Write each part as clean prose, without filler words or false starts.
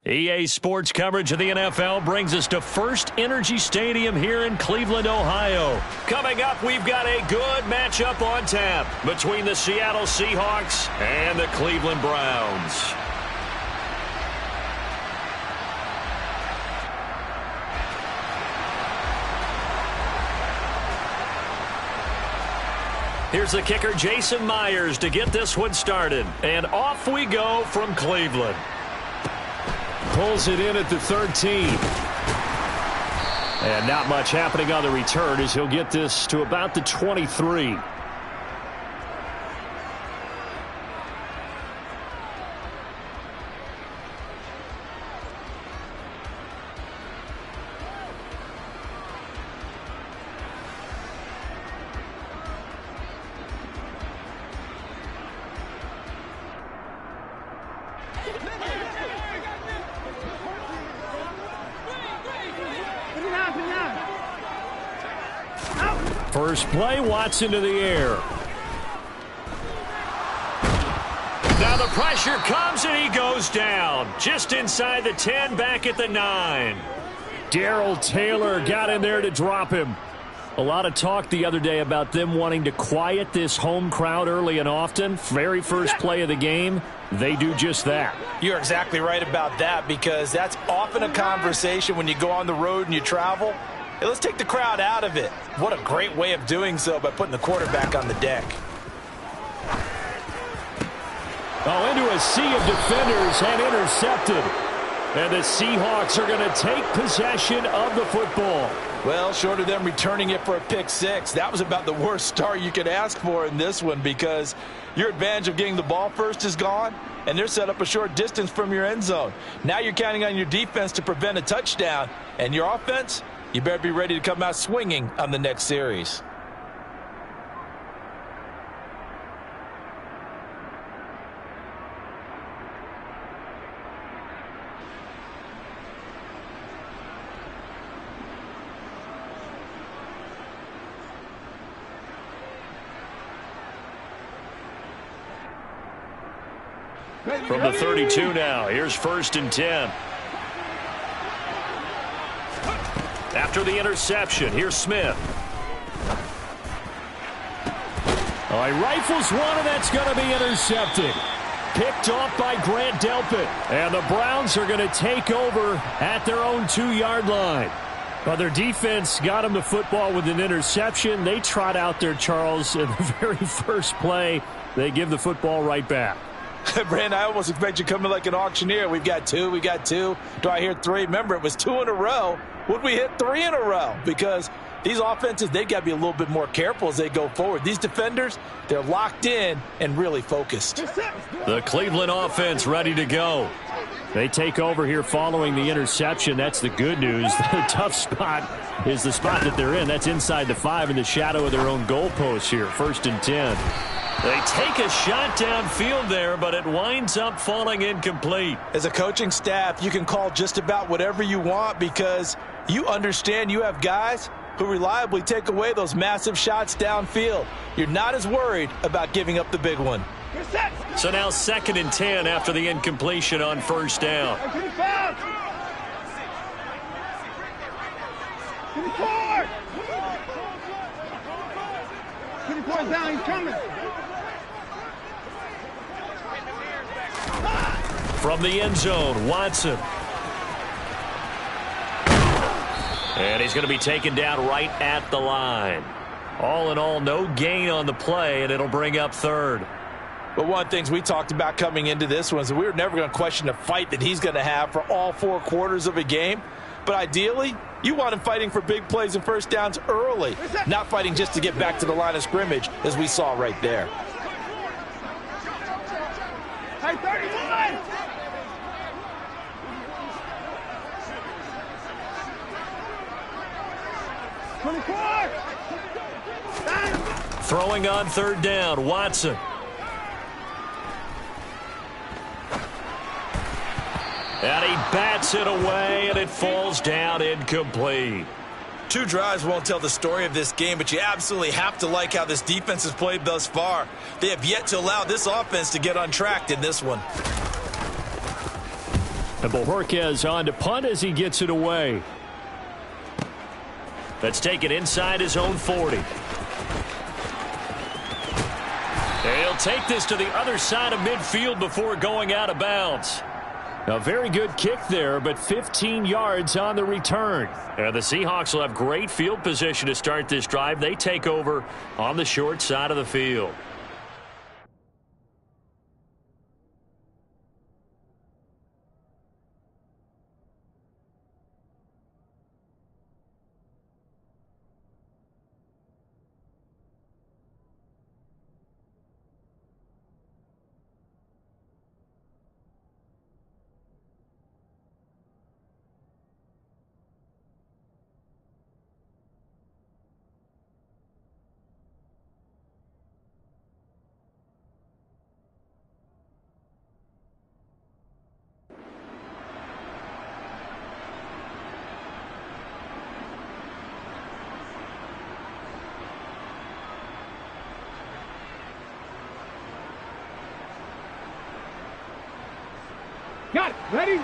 EA Sports coverage of the NFL brings us to First Energy Stadium here in Cleveland, Ohio. Coming up, we've got a good matchup on tap between the Seattle Seahawks and the Cleveland Browns. Here's the kicker, Jason Myers, to get this one started. And off we go from Cleveland. Pulls it in at the 13. And not much happening on the return as he'll get this to about the 23. First play, Watson to the air. Now the pressure comes and he goes down. Just inside the 10, back at the 9. Darrell Taylor got in there to drop him. A lot of talk the other day about them wanting to quiet this home crowd early and often. Very first play of the game, they do just that. You're exactly right about that, because that's often a conversation when you go on the road and you travel. Hey, let's take the crowd out of it. What a great way of doing so by putting the quarterback on the deck. Oh, into a sea of defenders and intercepted. And the Seahawks are going to take possession of the football. Well, short of them returning it for a pick six, that was about the worst start you could ask for in this one, because your advantage of getting the ball first is gone, and they're set up a short distance from your end zone. Now you're counting on your defense to prevent a touchdown, and your offense, you better be ready to come out swinging on the next series. From the 32 now, here's 1st and 10. After the interception, here's Smith. Oh, he rifles one, and that's going to be intercepted. Picked off by Grant Delpit. And the Browns are going to take over at their own 2-yard line. Well, their defense got them the football with an interception. They trot out there, Charles, in the very first play. They give the football right back. Brand, I almost expect you coming like an auctioneer. We've got two. Do I hear 3? Remember, it was 2 in a row. Would we hit 3 in a row? Because these offenses, they've got to be a little bit more careful as they go forward. These defenders, they're locked in and really focused. The Cleveland offense ready to go. They take over here following the interception. That's the good news. The tough spot is the spot that they're in. That's inside the 5 in the shadow of their own goalpost here. 1st and 10. They take a shot downfield there, but it winds up falling incomplete. As a coaching staff, you can call just about whatever you want, because you understand you have guys who reliably take away those massive shots downfield. You're not as worried about giving up the big one. So now 2nd and 10 after the incompletion on 1st down. Down, he's coming. From the end zone, Watson. And he's going to be taken down right at the line. All in all, no gain on the play, and it'll bring up 3rd. But one of the things we talked about coming into this one is that we were never going to question the fight that he's going to have for all 4 quarters of a game. But ideally, you want him fighting for big plays and first downs early, not fighting just to get back to the line of scrimmage, as we saw right there. Hey, 31! Throwing on 3rd down, Watson. And he bats it away, and it falls down incomplete. 2 drives won't tell the story of this game, but you absolutely have to like how this defense has played thus far. They have yet to allow this offense to get untracked in this one. And Bojorquez on to punt as he gets it away. Let's take it inside his own 40. He'll take this to the other side of midfield before going out of bounds. A very good kick there, but 15 yards on the return. And the Seahawks will have great field position to start this drive. They take over on the short side of the field. Got it. Ready?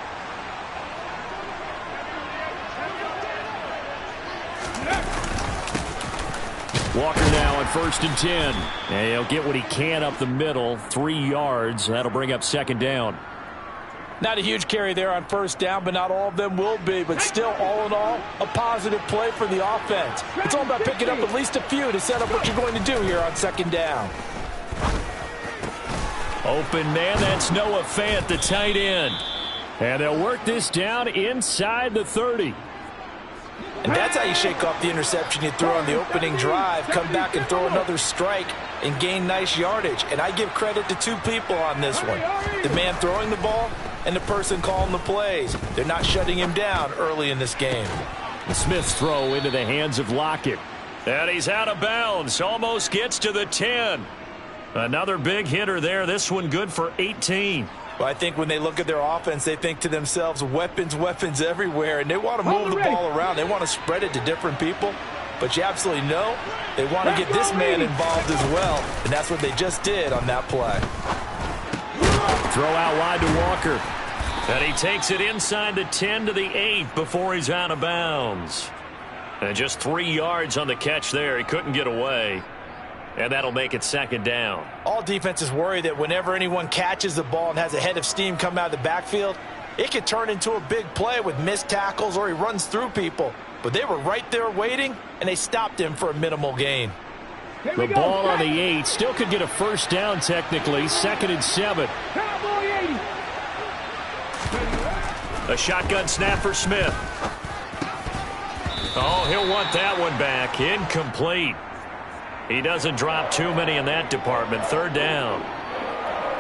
Walker now on 1st and 10. And he'll get what he can up the middle. 3 yards. That'll bring up 2nd down. Not a huge carry there on 1st down, but not all of them will be. But still, all in all, a positive play for the offense. It's all about picking up at least a few to set up what you're going to do here on 2nd down. Open man, that's Noah Fant, the tight end. And they'll work this down inside the 30. And that's how you shake off the interception you threw on the opening drive, come back and throw another strike and gain nice yardage. And I give credit to two people on this one. The man throwing the ball and the person calling the plays. They're not shutting him down early in this game. Smith's throw into the hands of Lockett. And he's out of bounds, almost gets to the 10. Another big hitter there, this one good for 18. Well, I think when they look at their offense, they think to themselves, weapons, weapons everywhere, and they want to move the ball around. They want to spread it to different people, but you absolutely know they want to get this man involved as well, and that's what they just did on that play. Throw out wide to Walker, and he takes it inside the 10 to the 8 before he's out of bounds. And just 3 yards on the catch there. He couldn't get away. And that'll make it 2nd down. All defenses worry that whenever anyone catches the ball and has a head of steam come out of the backfield, it could turn into a big play with missed tackles or he runs through people. But they were right there waiting, and they stopped him for a minimal gain. The ball on the 8 still could get a 1st down technically. 2nd and 7. A shotgun snap for Smith. Oh, he'll want that one back. Incomplete. He doesn't drop too many in that department. 3rd down.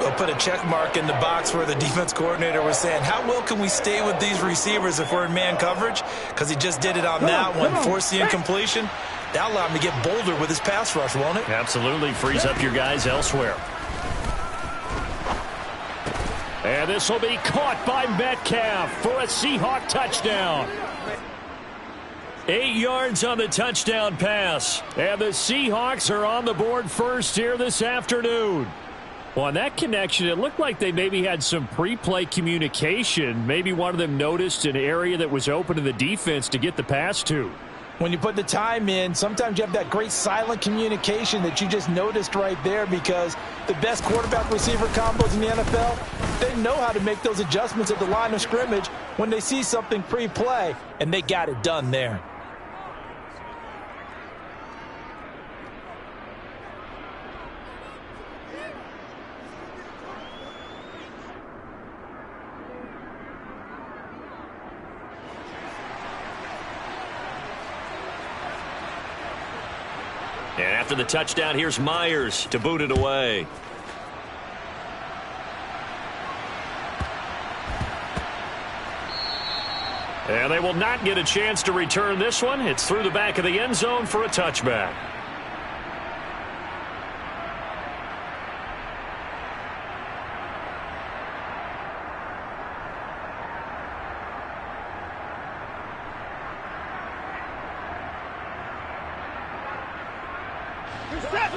They'll put a check mark in the box where the defense coordinator was saying, how well can we stay with these receivers if we're in man coverage? Because he just did it on that one, forced the incompletion. That'll allow him to get bolder with his pass rush, won't it? Absolutely. Frees up your guys elsewhere. And this will be caught by Metcalf for a Seahawk touchdown. 8 yards on the touchdown pass. And the Seahawks are on the board first here this afternoon. Well, on that connection, it looked like they maybe had some pre-play communication. Maybe one of them noticed an area that was open to the defense to get the pass to. When you put the time in, sometimes you have that great silent communication that you just noticed right there, because the best quarterback-receiver combos in the NFL, they know how to make those adjustments at the line of scrimmage when they see something pre-play, and they got it done there. And after the touchdown, here's Myers to boot it away. And they will not get a chance to return this one. It's through the back of the end zone for a touchback.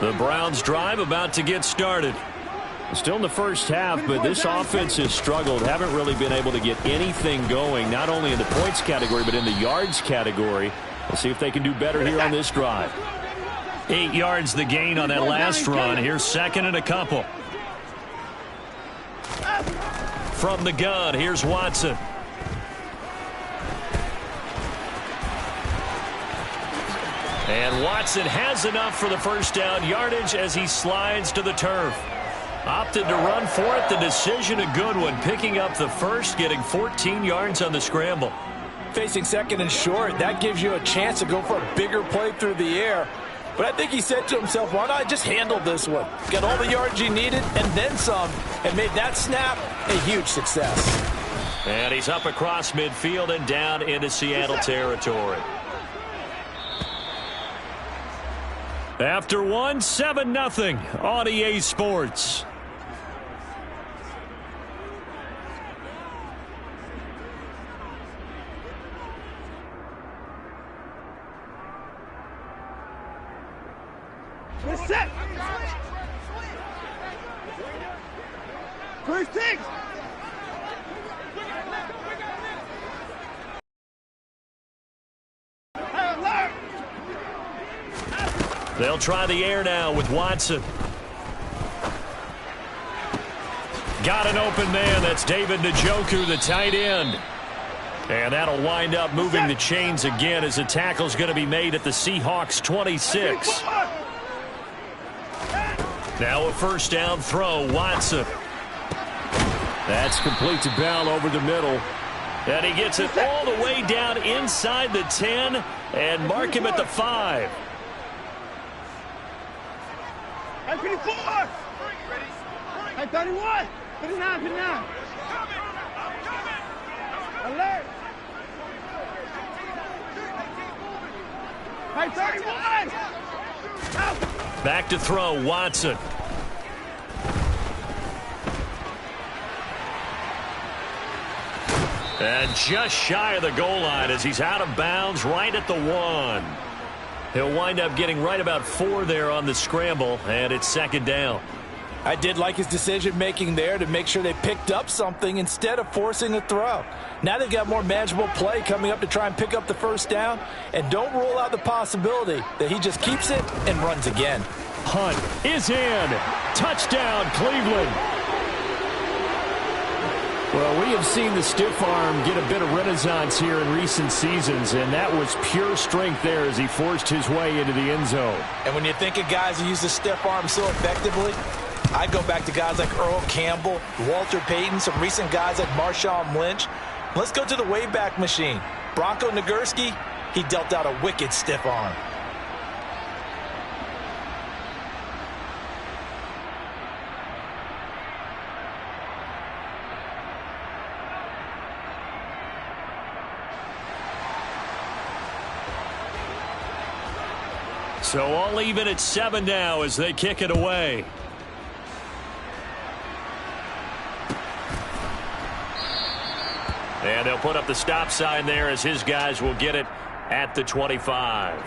The Browns drive about to get started. Still in the first half, but this offense has struggled. Haven't really been able to get anything going, not only in the points category, but in the yards category. We'll see if they can do better here on this drive. 8 yards the gain on that last run. Here's second and a couple. From the gun, here's Watson. And Watson has enough for the first down yardage as he slides to the turf. Opted to run for it. The decision a good one. Picking up the first, getting 14 yards on the scramble. Facing second and short, that gives you a chance to go for a bigger play through the air. But I think he said to himself, why not just handle this one? Got all the yards he needed and then some, and made that snap a huge success. And he's up across midfield and down into Seattle territory. After one, 7-0 on EA Sports. We're set. First six. They'll try the air now with Watson. Got an open man. That's David Njoku, the tight end. And that'll wind up moving the chains again as the tackle's going to be made at the Seahawks 26. Now a first down throw, Watson. That's complete to Bell over the middle. And he gets it all the way down inside the 10 and mark him at the 5. Hey, 54! Hey, 31! 59, 59! Alert! Hey, 31! Out! Back to throw, Watson. And just shy of the goal line as he's out of bounds right at the 1. He'll wind up getting right about 4 there on the scramble, and it's second down. I did like his decision-making there to make sure they picked up something instead of forcing a throw. Now they've got more manageable play coming up to try and pick up the first down, and don't rule out the possibility that he just keeps it and runs again. Hunt is in. Touchdown, Cleveland. Well, we have seen the stiff arm get a bit of renaissance here in recent seasons, and that was pure strength there as he forced his way into the end zone. And when you think of guys who use the stiff arm so effectively, I go back to guys like Earl Campbell, Walter Payton, some recent guys like Marshawn Lynch. Let's go to the Wayback Machine. Bronco Nagurski, he dealt out a wicked stiff arm. So all even at 7 now as they kick it away. And they'll put up the stop sign there as his guys will get it at the 25.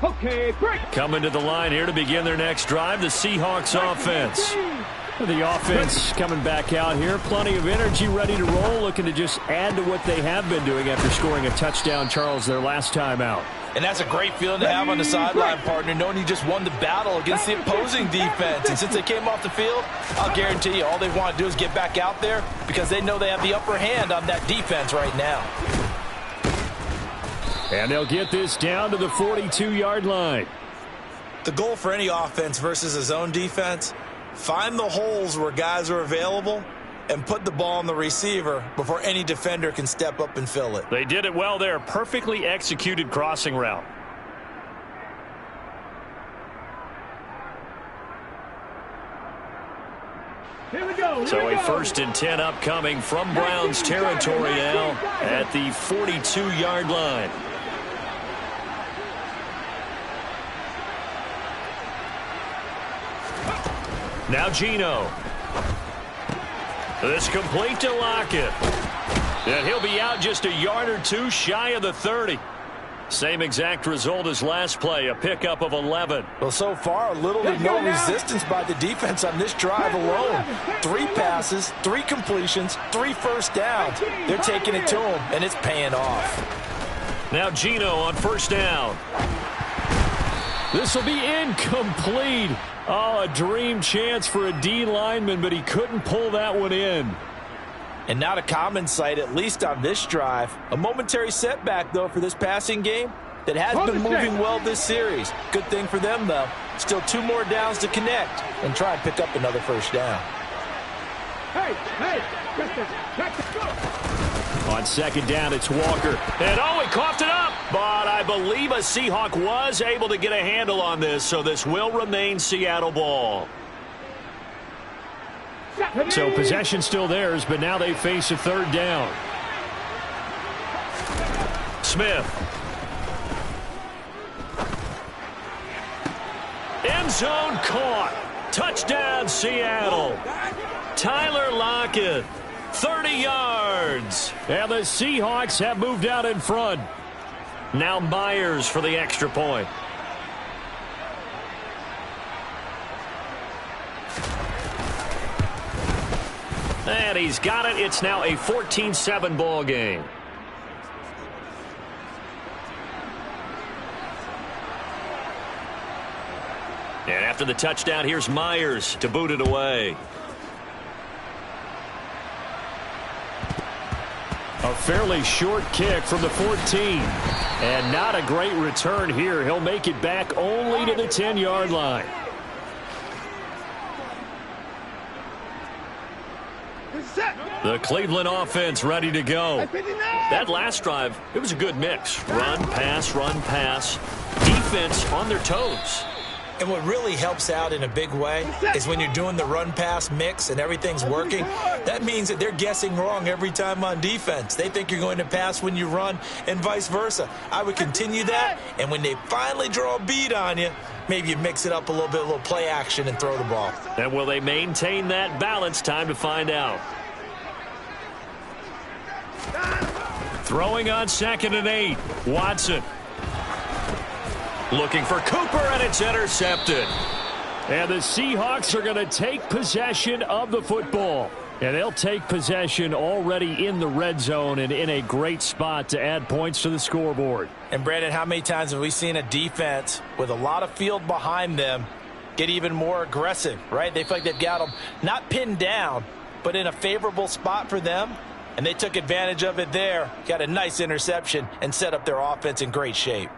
Okay, break. Coming to the line here to begin their next drive, the Seahawks offense. The offense coming back out here. Plenty of energy, ready to roll, looking to just add to what they have been doing after scoring a touchdown, Charles, their last time out. And that's a great feeling to have on the sideline, partner, knowing you just won the battle against the opposing defense. And since they came off the field, I'll guarantee you all they want to do is get back out there because they know they have the upper hand on that defense right now. And they'll get this down to the 42-yard line. The goal for any offense versus a zone defense, find the holes where guys are available and put the ball on the receiver before any defender can step up and fill it. They did it well there. Perfectly executed crossing route. Here we go. So a 1st and 10 upcoming from Browns territory now at the 42-yard line. Now Gino. This complete to Lockett. And he'll be out just a yard or two shy of the 30. Same exact result as last play, a pickup of 11. Well, so far, little to no resistance by the defense on this drive alone. 3 passes, 3 completions, 3 first downs. They're taking it to him, and it's paying off. Now Gino on first down. This will be incomplete. Oh, a dream chance for a D lineman, but he couldn't pull that one in. And not a common sight, at least on this drive. A momentary setback, though, for this passing game that has been moving well this series. Good thing for them, though. Still 2 more downs to connect and try and pick up another first down. Hey, go. On second down, it's Walker. And, oh, he coughed it up. But I believe a Seahawk was able to get a handle on this, so this will remain Seattle ball. So possession still theirs, but now they face a third down. Smith. End zone caught. Touchdown, Seattle. Tyler Lockett, 30 yards. And the Seahawks have moved out in front. Now Myers for the extra point. And he's got it. It's now a 14-7 ball game. And after the touchdown, here's Myers to boot it away. A fairly short kick from the 14. And not a great return here. He'll make it back only to the 10-yard line. The Cleveland offense ready to go. That last drive, it was a good mix. Run, pass. Defense on their toes. And what really helps out in a big way is when you're doing the run-pass mix and everything's working, that means that they're guessing wrong every time on defense. They think you're going to pass when you run and vice versa. I would continue that, and when they finally draw a bead on you, maybe you mix it up a little play action and throw the ball. And will they maintain that balance? Time to find out. Throwing on 2nd and 8. Watson. Looking for Cooper, and it's intercepted. And the Seahawks are going to take possession of the football. And they'll take possession already in the red zone and in a great spot to add points to the scoreboard. And, Brandon, how many times have we seen a defense with a lot of field behind them get even more aggressive, right? They feel like they've got them not pinned down, but in a favorable spot for them. And they took advantage of it there, got a nice interception, and set up their offense in great shape.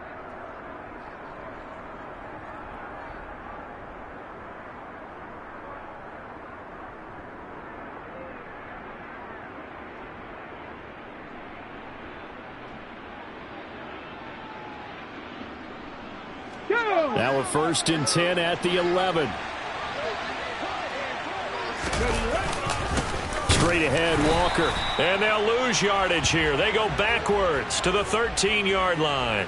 Now a 1st and 10 at the 11. Straight ahead, Walker. And they'll lose yardage here. They go backwards to the 13-yard line.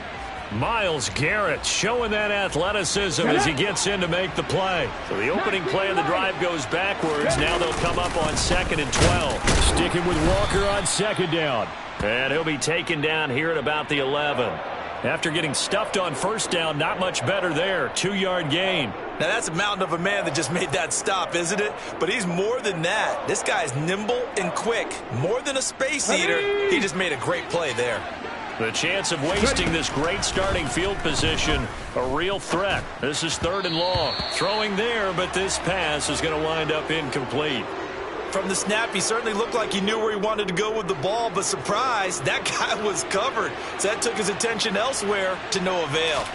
Myles Garrett showing that athleticism as he gets in to make the play. So the opening play of the drive goes backwards. Now they'll come up on 2nd and 12. Sticking with Walker on 2nd down. And he'll be taken down here at about the 11. After getting stuffed on 1st down, not much better there. 2-yard gain. Now, that's a mountain of a man that just made that stop, isn't it? But he's more than that. This guy's nimble and quick. More than a space eater. He just made a great play there. The chance of wasting this great starting field position, a real threat. This is 3rd and long. Throwing there, but this pass is going to wind up incomplete. From the snap, he certainly looked like he knew where he wanted to go with the ball, but surprise, that guy was covered. So that took his attention elsewhere to no avail.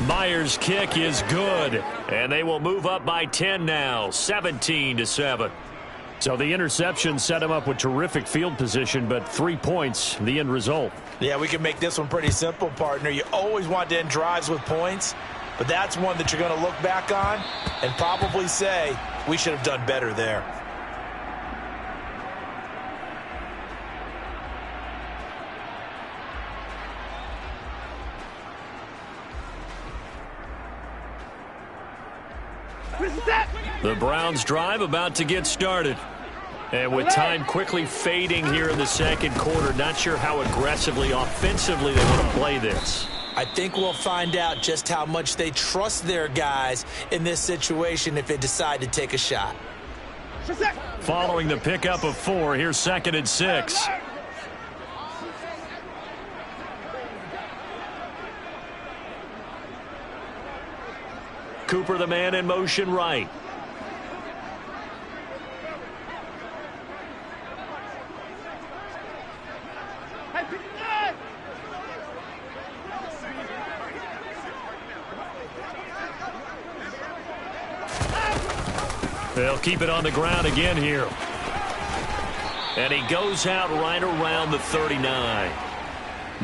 Myers' kick is good, and they will move up by 10 now, 17-7. So the interception set him up with terrific field position, but 3 points, the end result. Yeah, we can make this one pretty simple, partner. You always want to end drives with points, but that's one that you're going to look back on and probably say, we should have done better there. The Browns drive about to get started. And with time quickly fading here in the second quarter, not sure how aggressively, offensively they want to play this. I think we'll find out just how much they trust their guys in this situation if they decide to take a shot. Following the pickup of 4, here's 2nd and 6. Cooper, the man in motion right. They'll keep it on the ground again here. And he goes out right around the 39.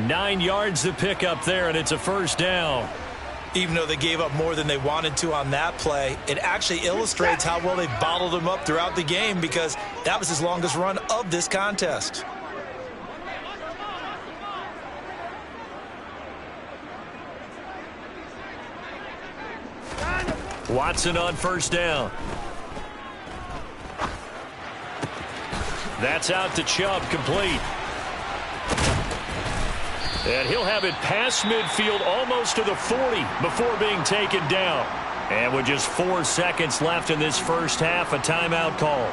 9 yards to pick up there, and it's a first down. Even though they gave up more than they wanted to on that play, it actually illustrates how well they bottled him up throughout the game because that was his longest run of this contest. Watson on first down. That's out to Chubb, complete. And he'll have it past midfield almost to the 40 before being taken down. And with just 4 seconds left in this first half, a timeout call.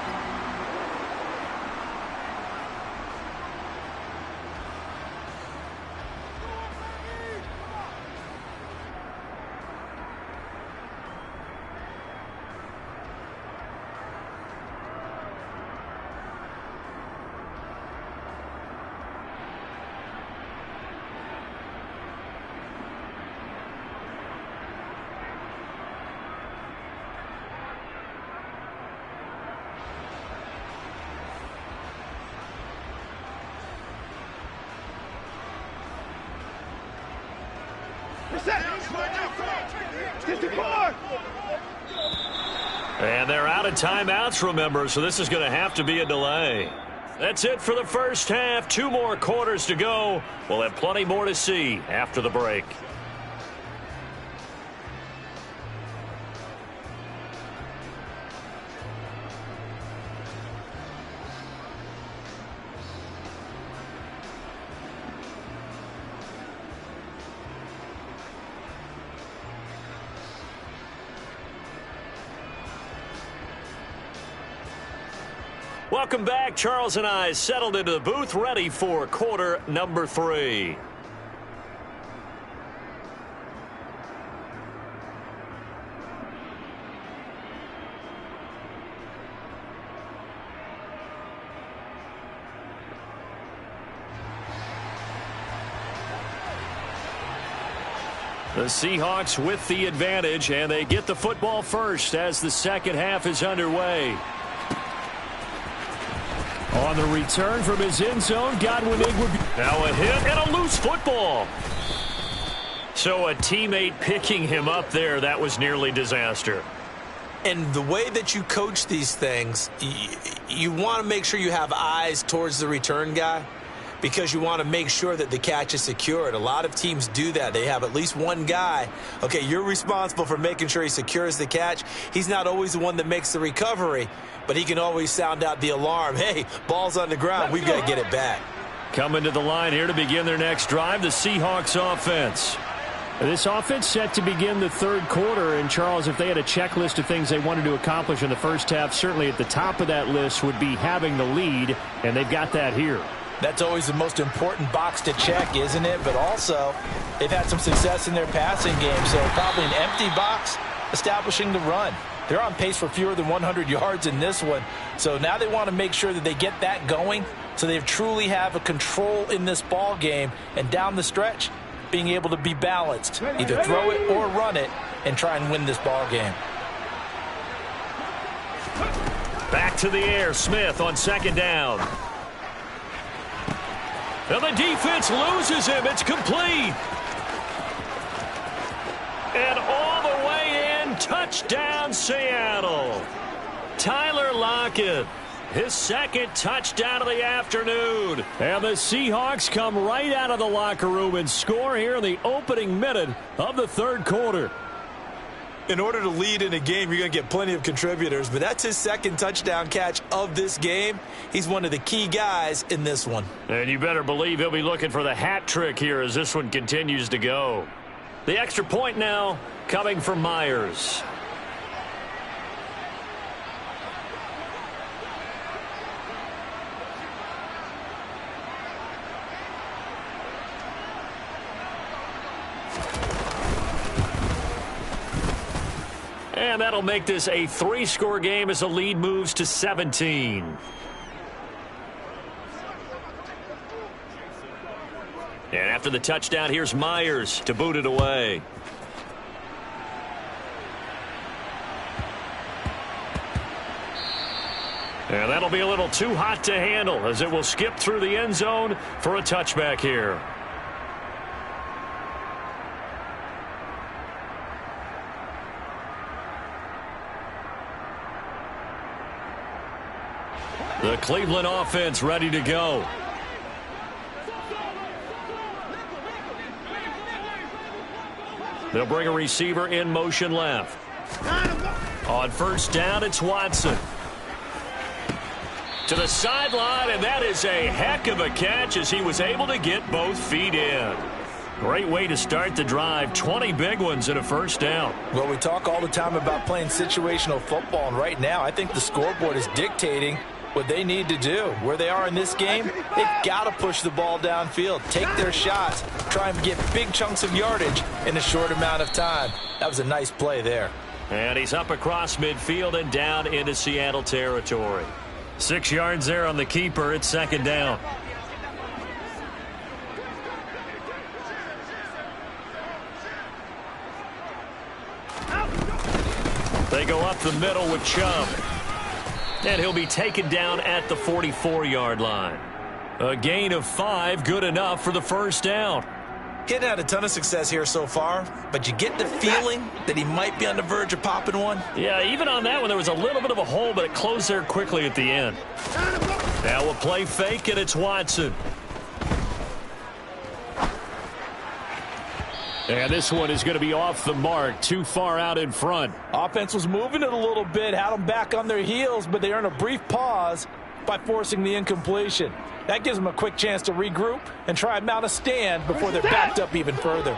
And they're out of timeouts, remember, so this is going to have to be a delay. That's it for the first half. 2 more quarters to go. We'll have plenty more to see after the break. Welcome back. Charles and I settled into the booth, ready for quarter number 3. The Seahawks with the advantage, and they get the football first as the second half is underway. On the return from his end zone, Godwin Igwe. Now a hit and a loose football. So a teammate picking him up there, that was nearly disaster. And the way that you coach these things, you want to make sure you have eyes towards the return guy because you want to make sure that the catch is secured. A lot of teams do that. They have at least one guy. Okay, you're responsible for making sure he secures the catch. He's not always the one that makes the recovery, but he can always sound out the alarm. Hey, ball's on the ground. We've got to get it back. Coming to the line here to begin their next drive, the Seahawks offense. This offense set to begin the third quarter, and Charles, if they had a checklist of things they wanted to accomplish in the first half, certainly at the top of that list would be having the lead, and they've got that here. That's always the most important box to check, isn't it? But also, they've had some success in their passing game, so probably an empty box establishing the run. They're on pace for fewer than 100 yards in this one, so now they want to make sure that they get that going so they truly have a control in this ball game, and down the stretch, being able to be balanced, either throw it or run it, and try and win this ball game. Back to the air, Smith on second down. And the defense loses him. It's complete. And all the way in, touchdown Seattle. Tyler Lockett, his second touchdown of the afternoon. And the Seahawks come right out of the locker room and score here in the opening minute of the third quarter. In order to lead in a game, you're going to get plenty of contributors, but that's his second touchdown catch of this game. He's one of the key guys in this one. And you better believe he'll be looking for the hat trick here as this one continues to go. The extra point now coming from Myers. And that'll make this a 3-score game as the lead moves to 17. And after the touchdown, here's Myers to boot it away. And that'll be a little too hot to handle as it will skip through the end zone for a touchback here. The Cleveland offense ready to go. They'll bring a receiver in motion left. On first down, it's Watson. To the sideline, and that is a heck of a catch as he was able to get both feet in. Great way to start the drive. 20 big ones and a first down. Well, we talk all the time about playing situational football, and right now I think the scoreboard is dictating what they need to do. Where they are in this game, they've got to push the ball downfield, take their shots, try and get big chunks of yardage in a short amount of time. That was a nice play there. And he's up across midfield and down into Seattle territory. 6 yards there on the keeper. It's second down. They go up the middle with Chubb. And he'll be taken down at the 44-yard line. A gain of 5, good enough for the first down. He hadn't had a ton of success here so far, but you get the feeling that he might be on the verge of popping one. Yeah, even on that one, there was a little bit of a hole, but it closed there quickly at the end. Now we'll play fake, and it's Watson. And this one is going to be off the mark, too far out in front. Offense was moving it a little bit, had them back on their heels, but they earned a brief pause by forcing the incompletion. That gives them a quick chance to regroup and try and mount a stand before they're backed up even further.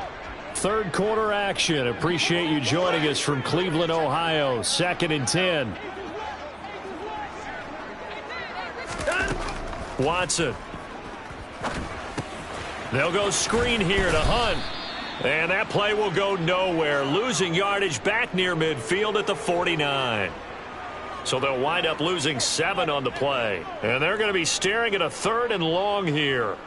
Third quarter action. Appreciate you joining us from Cleveland, Ohio. 2nd and 10. Watson. They'll go screen here to Hunt. And that play will go nowhere, losing yardage back near midfield at the 49. So they'll wind up losing 7 on the play. And they're going to be staring at a 3rd and long here.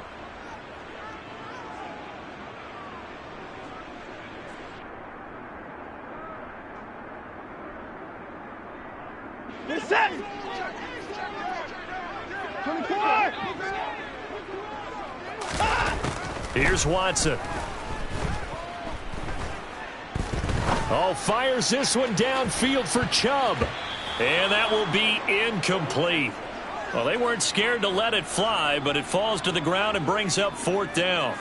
Get set. 24. Here's Watson. Oh, fires this one downfield for Chubb. And that will be incomplete. Well, they weren't scared to let it fly, but it falls to the ground and brings up 4th down.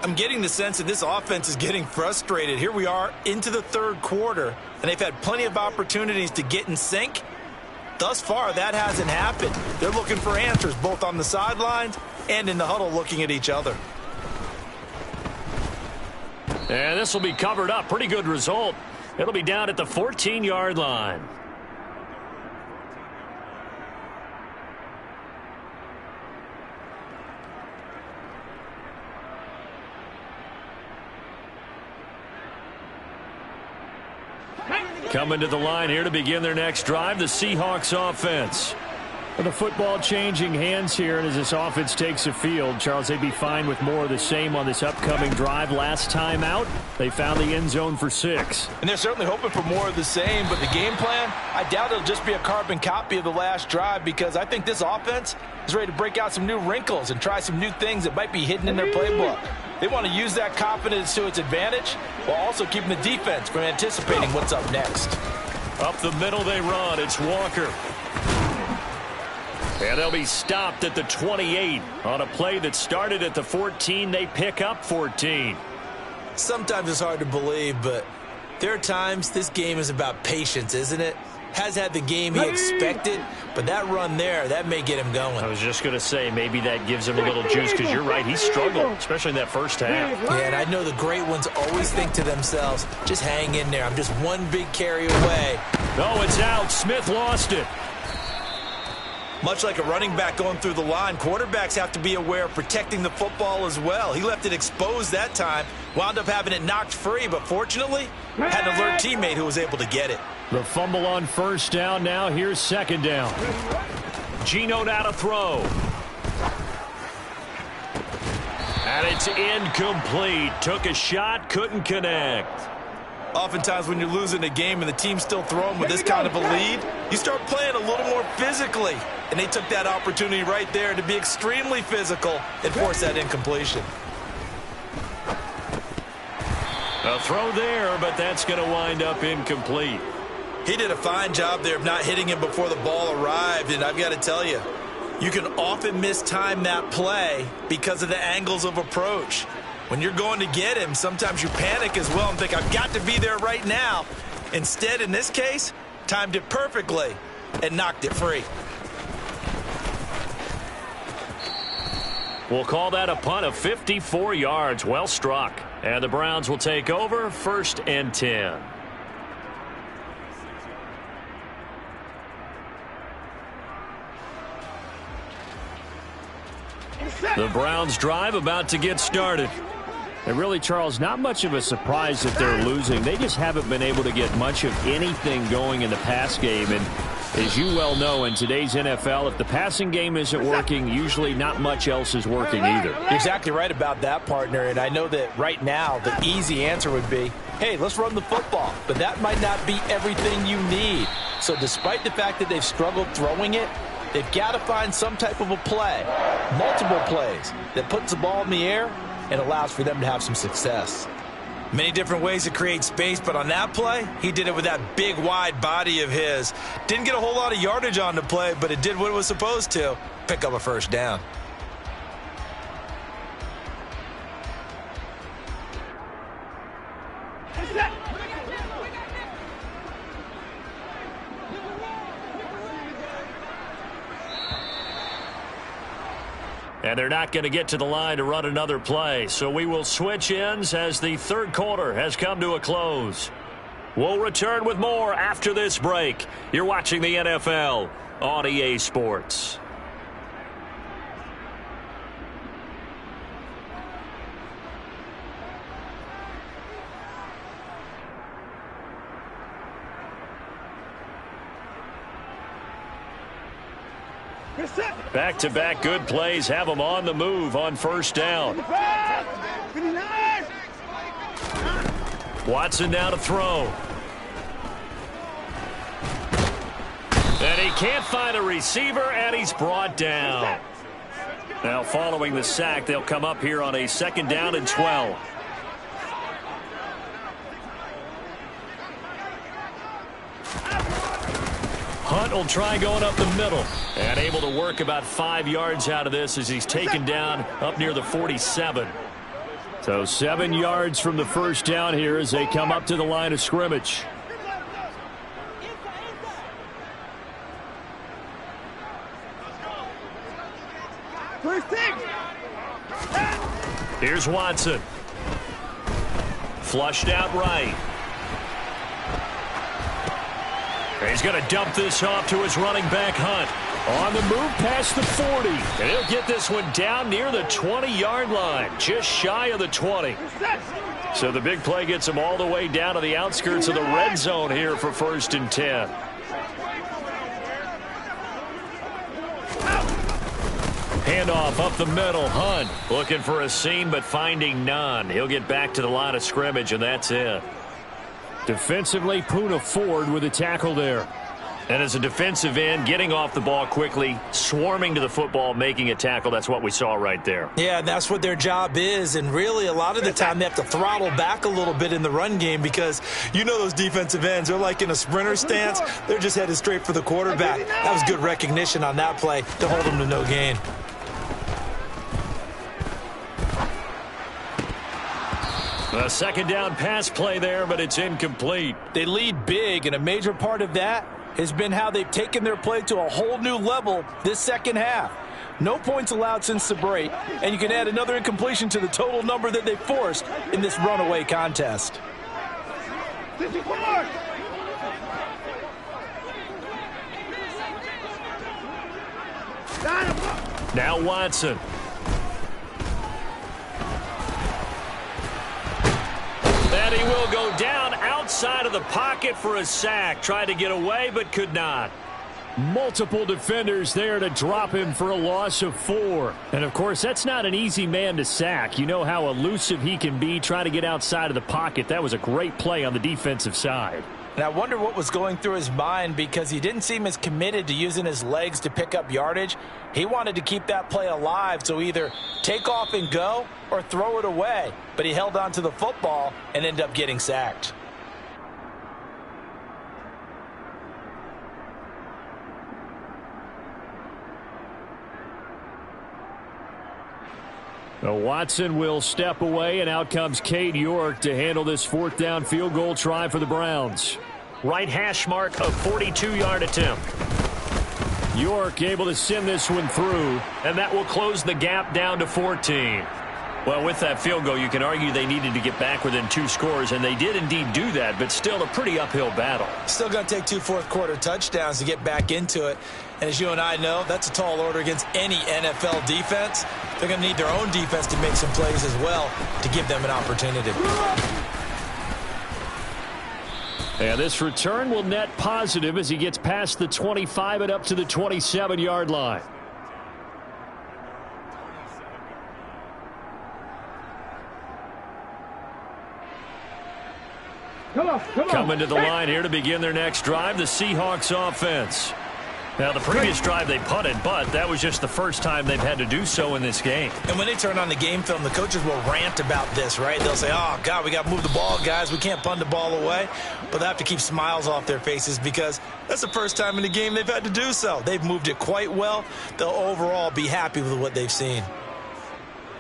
I'm getting the sense that this offense is getting frustrated. Here we are into the 3rd quarter, and they've had plenty of opportunities to get in sync. Thus far, that hasn't happened. They're looking for answers both on the sidelines and in the huddle looking at each other. And this will be covered up. Pretty good result. It'll be down at the 14-yard line. Coming to the line here to begin their next drive, the Seahawks offense. Well, the football changing hands here, and as this offense takes the field, Charles, they'd be fine with more of the same on this upcoming drive. Last time out, they found the end zone for 6. And they're certainly hoping for more of the same, but the game plan, I doubt it'll just be a carbon copy of the last drive, because I think this offense is ready to break out some new wrinkles and try some new things that might be hidden in their playbook. They want to use that confidence to its advantage while also keeping the defense from anticipating what's up next. Up the middle they run. It's Walker. And they'll be stopped at the 28. On a play that started at the 14, they pick up 14. Sometimes it's hard to believe, but There are times this game is about patience, isn't it? Has had the game he expected, but that run there, that may get him going. I was just going to say, maybe that gives him a little juice, because you're right, he struggled, especially in that first half. Yeah, and I know the great ones always think to themselves, just hang in there. I'm just one big carry away. Oh, it's out. Smith lost it. Much like a running back going through the line, quarterbacks have to be aware of protecting the football as well. He left it exposed that time, wound up having it knocked free, but fortunately, had an alert teammate who was able to get it. The fumble on first down. Now here's second down. Geno now to throw. And it's incomplete. Took a shot, couldn't connect. Oftentimes when you're losing a game and the team's still throwing with this kind of a lead, you start playing a little more physically. And they took that opportunity right there to be extremely physical and force that incompletion. A throw there, but that's going to wind up incomplete. He did a fine job there of not hitting him before the ball arrived, and I've got to tell you, you can often mistime that play because of the angles of approach. When you're going to get him, sometimes you panic as well and think, I've got to be there right now. Instead, in this case, timed it perfectly and knocked it free. We'll call that a punt of 54 yards. Well struck. And the Browns will take over, 1st and 10. The Browns drive about to get started. And really, Charles, not much of a surprise that they're losing. They just haven't been able to get much of anything going in the pass game. And as you well know, in today's NFL, if the passing game isn't working, usually not much else is working either. You're exactly right about that, partner. And I know that right now the easy answer would be, hey, let's run the football. But that might not be everything you need. So despite the fact that they've struggled throwing it, they've got to find some type of a play, multiple plays, that puts the ball in the air and allows for them to have some success. Many different ways to create space, but on that play, he did it with that big, wide body of his. Didn't get a whole lot of yardage on the play, but it did what it was supposed to, pick up a first down. And they're not going to get to the line to run another play. So we will switch ends as the third quarter has come to a close. We'll return with more after this break. You're watching the NFL on EA Sports. Back-to-back good plays have them on the move on first down. Watson now to throw. And he can't find a receiver, and he's brought down. Now following the sack, they'll come up here on a 2nd down and 12. Hunt will try going up the middle and able to work about 5 yards out of this as he's taken down up near the 47. So 7 yards from the first down here as they come up to the line of scrimmage. Here's Watson. Flushed out right. He's going to dump this off to his running back, Hunt. On the move past the 40. And he'll get this one down near the 20-yard line, just shy of the 20. So the big play gets him all the way down to the outskirts of the red zone here for 1st and 10. Handoff up the middle. Hunt looking for a seam but finding none. He'll get back to the line of scrimmage, and that's it. Defensively, Poona Ford with a tackle there. And as a defensive end, getting off the ball quickly, swarming to the football, making a tackle, that's what we saw right there. Yeah, that's what their job is, and really a lot of the time they have to throttle back a little bit in the run game because you know those defensive ends, they're like in a sprinter stance, they're just headed straight for the quarterback. That was good recognition on that play to hold them to no gain. A second down pass play there, but it's incomplete. They lead big, and a major part of that has been how they've taken their play to a whole new level this second half. No points allowed since the break, and you can add another incompletion to the total number that they forced in this runaway contest. Now Watson. And he will go down outside of the pocket for a sack. Tried to get away, but could not. Multiple defenders there to drop him for a loss of 4. And, of course, that's not an easy man to sack. You know how elusive he can be trying to get outside of the pocket. That was a great play on the defensive side. And I wonder what was going through his mind, because he didn't seem as committed to using his legs to pick up yardage. He wanted to keep that play alive, so either take off and go or throw it away. But he held on to the football and ended up getting sacked. Now Watson will step away, and out comes Cade York to handle this fourth down field goal try for the Browns. Right hash mark, a 42-yard attempt. York able to send this one through, and that will close the gap down to 14. Well, with that field goal, you can argue they needed to get back within 2 scores, and they did indeed do that, but still a pretty uphill battle. Still going to take 2 fourth-quarter touchdowns to get back into it. And as you and I know, that's a tall order against any NFL defense. They're going to need their own defense to make some plays as well to give them an opportunity. And this return will net positive as he gets past the 25 and up to the 27-yard line. Coming to the line here to begin their next drive, the Seahawks offense. Now, the previous drive they punted, but that was just the first time they've had to do so in this game. And when they turn on the game film, the coaches will rant about this, right? They'll say, oh, God, we got to move the ball, guys. We can't punt the ball away. But they have to keep smiles off their faces because that's the first time in the game they've had to do so. They've moved it quite well. They'll overall be happy with what they've seen.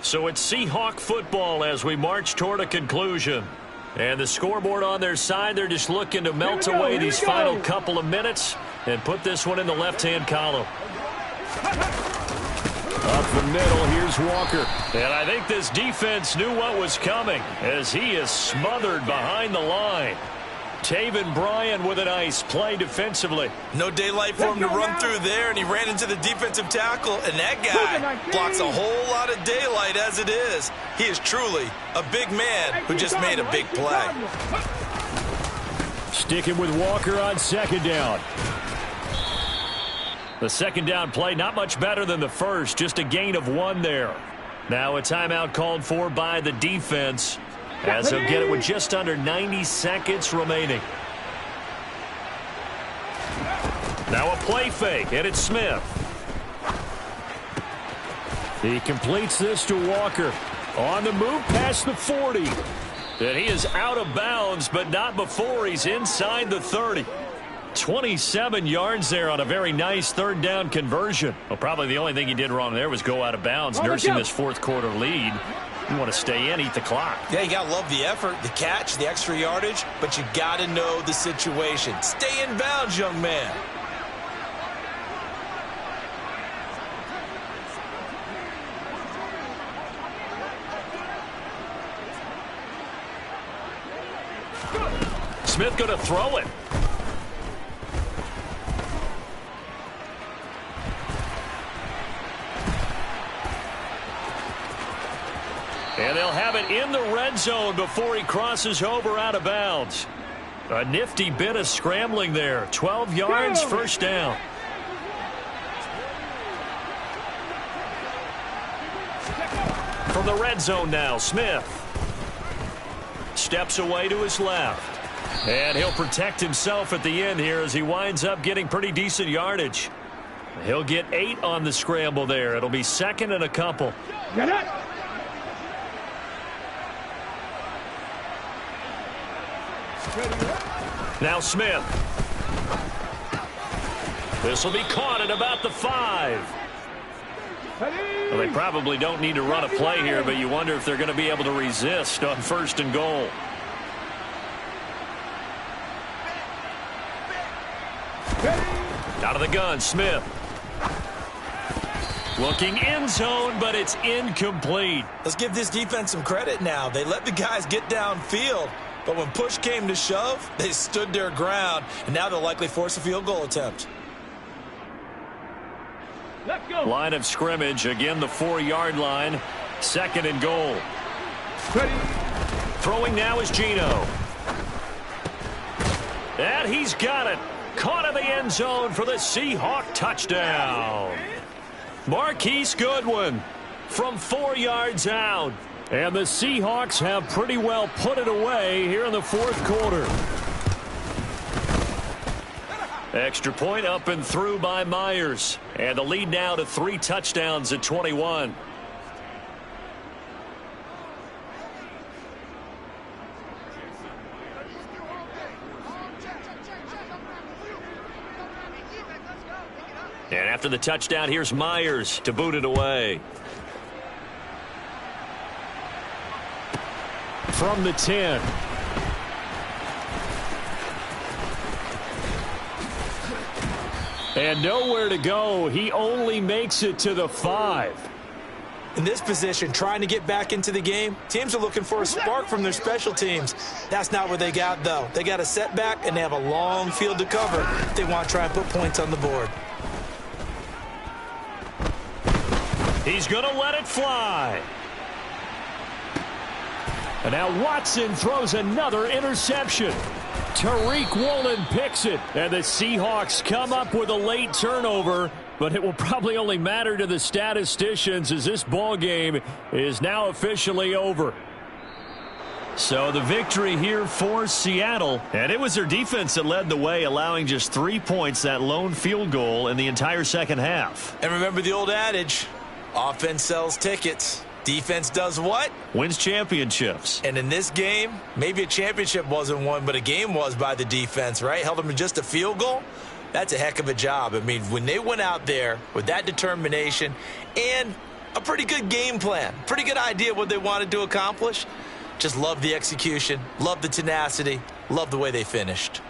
So it's Seahawk football as we march toward a conclusion. And the scoreboard on their side, they're just looking to melt away these final couple of minutes and put this one in the left-hand column. Up the middle, here's Walker. And I think this defense knew what was coming as he is smothered behind the line. Taven Bryan with a nice play defensively. No daylight for him to run through there, and he ran into the defensive tackle, and that guy blocks a whole lot of daylight as it is. He is truly a big man who just made a big play. Sticking with Walker on second down. The second down play not much better than the first, just a gain of 1 there. Now a timeout called for by the defense, as they'll get it with just under 90 seconds remaining. Now a play fake, and it's Smith. He completes this to Walker. On the move past the 40. And he is out of bounds, but not before he's inside the 30. 27 yards there on a very nice third down conversion. Well, probably the only thing he did wrong there was go out of bounds, nursing this fourth quarter lead. You want to stay in, eat the clock. Yeah, you got to love the effort, the catch, the extra yardage, but you got to know the situation. Stay in bounds, young man. Smith going to throw it. And they'll have it in the red zone before he crosses over out of bounds. A nifty bit of scrambling there. 12 yards, first down. From the red zone now, Smith. Steps away to his left. And he'll protect himself at the end here as he winds up getting pretty decent yardage. He'll get 8 on the scramble there. It'll be second and a couple. Now Smith. This will be caught at about the 5. Well, they probably don't need to run a play here, but you wonder if they're going to be able to resist on 1st and goal. Out of the gun, Smith. Looking end zone, but it's incomplete. Let's give this defense some credit now. They let the guys get downfield, but when push came to shove, they stood their ground, and now they'll likely force a field goal attempt. Let's go. Line of scrimmage, again the 4-yard line. 2nd and goal. Ready. Throwing now is Gino. And he's got it. Caught in the end zone for the Seahawk touchdown. Marquise Goodwin from 4 yards out. And the Seahawks have pretty well put it away here in the 4th quarter. Extra point up and through by Myers. And the lead now to 3 touchdowns at 21. And after the touchdown, here's Myers to boot it away. From the 10. And nowhere to go. He only makes it to the 5. In this position, trying to get back into the game, teams are looking for a spark from their special teams. That's not what they got, though. They got a setback, and they have a long field to cover if they want to try and put points on the board. He's going to let it fly. And now Watson throws another interception. Tariq Woolen picks it, and the Seahawks come up with a late turnover, but it will probably only matter to the statisticians as this ball game is now officially over. So the victory here for Seattle, and it was their defense that led the way, allowing just 3 points, that lone field goal in the entire second half. And remember the old adage, offense sells tickets. Defense does what? Wins championships. And in this game, maybe a championship wasn't won, but a game was by the defense, right? Held them to just a field goal. That's a heck of a job. I mean, when they went out there with that determination and a pretty good game plan, pretty good idea what they wanted to accomplish, just love the execution, love the tenacity, love the way they finished.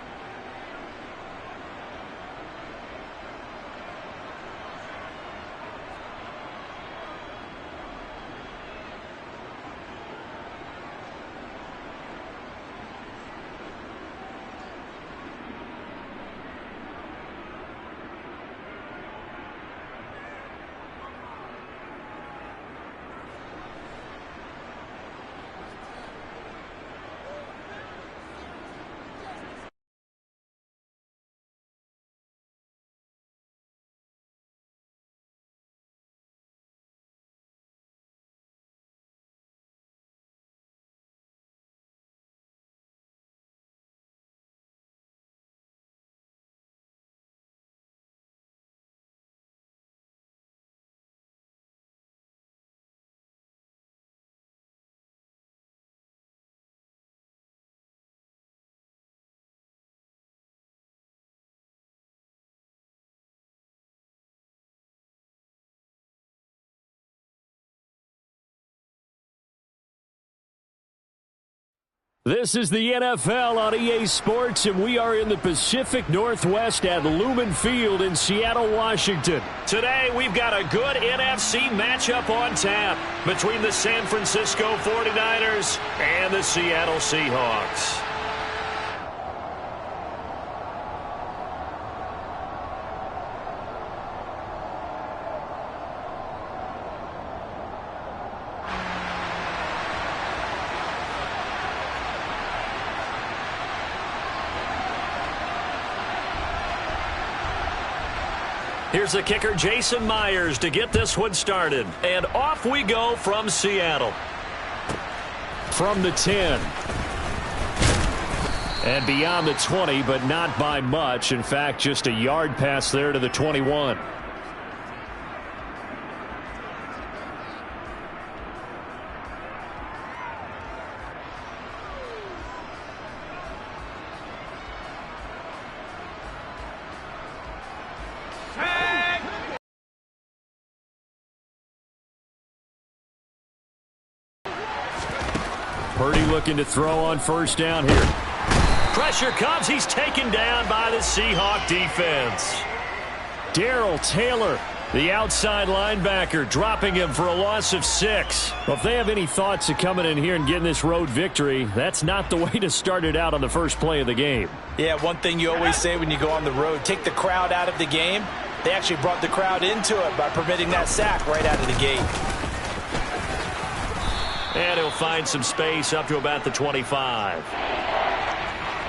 This is the NFL on EA Sports, and we are in the Pacific Northwest at Lumen Field in Seattle, Washington. Today, we've got a good NFC matchup on tap between the San Francisco 49ers and the Seattle Seahawks. Here's the kicker, Jason Myers, to get this one started. And off we go from Seattle. From the 10. And beyond the 20, but not by much. In fact, just a yard pass there to the 21. Purdy looking to throw on first down here. Pressure comes. He's taken down by the Seahawk defense. Darrell Taylor, the outside linebacker, dropping him for a loss of 6. Well, if they have any thoughts of coming in here and getting this road victory, that's not the way to start it out on the first play of the game. Yeah, one thing you always say when you go on the road, take the crowd out of the game. They actually brought the crowd into it by permitting that sack right out of the gate. And he'll find some space up to about the 25.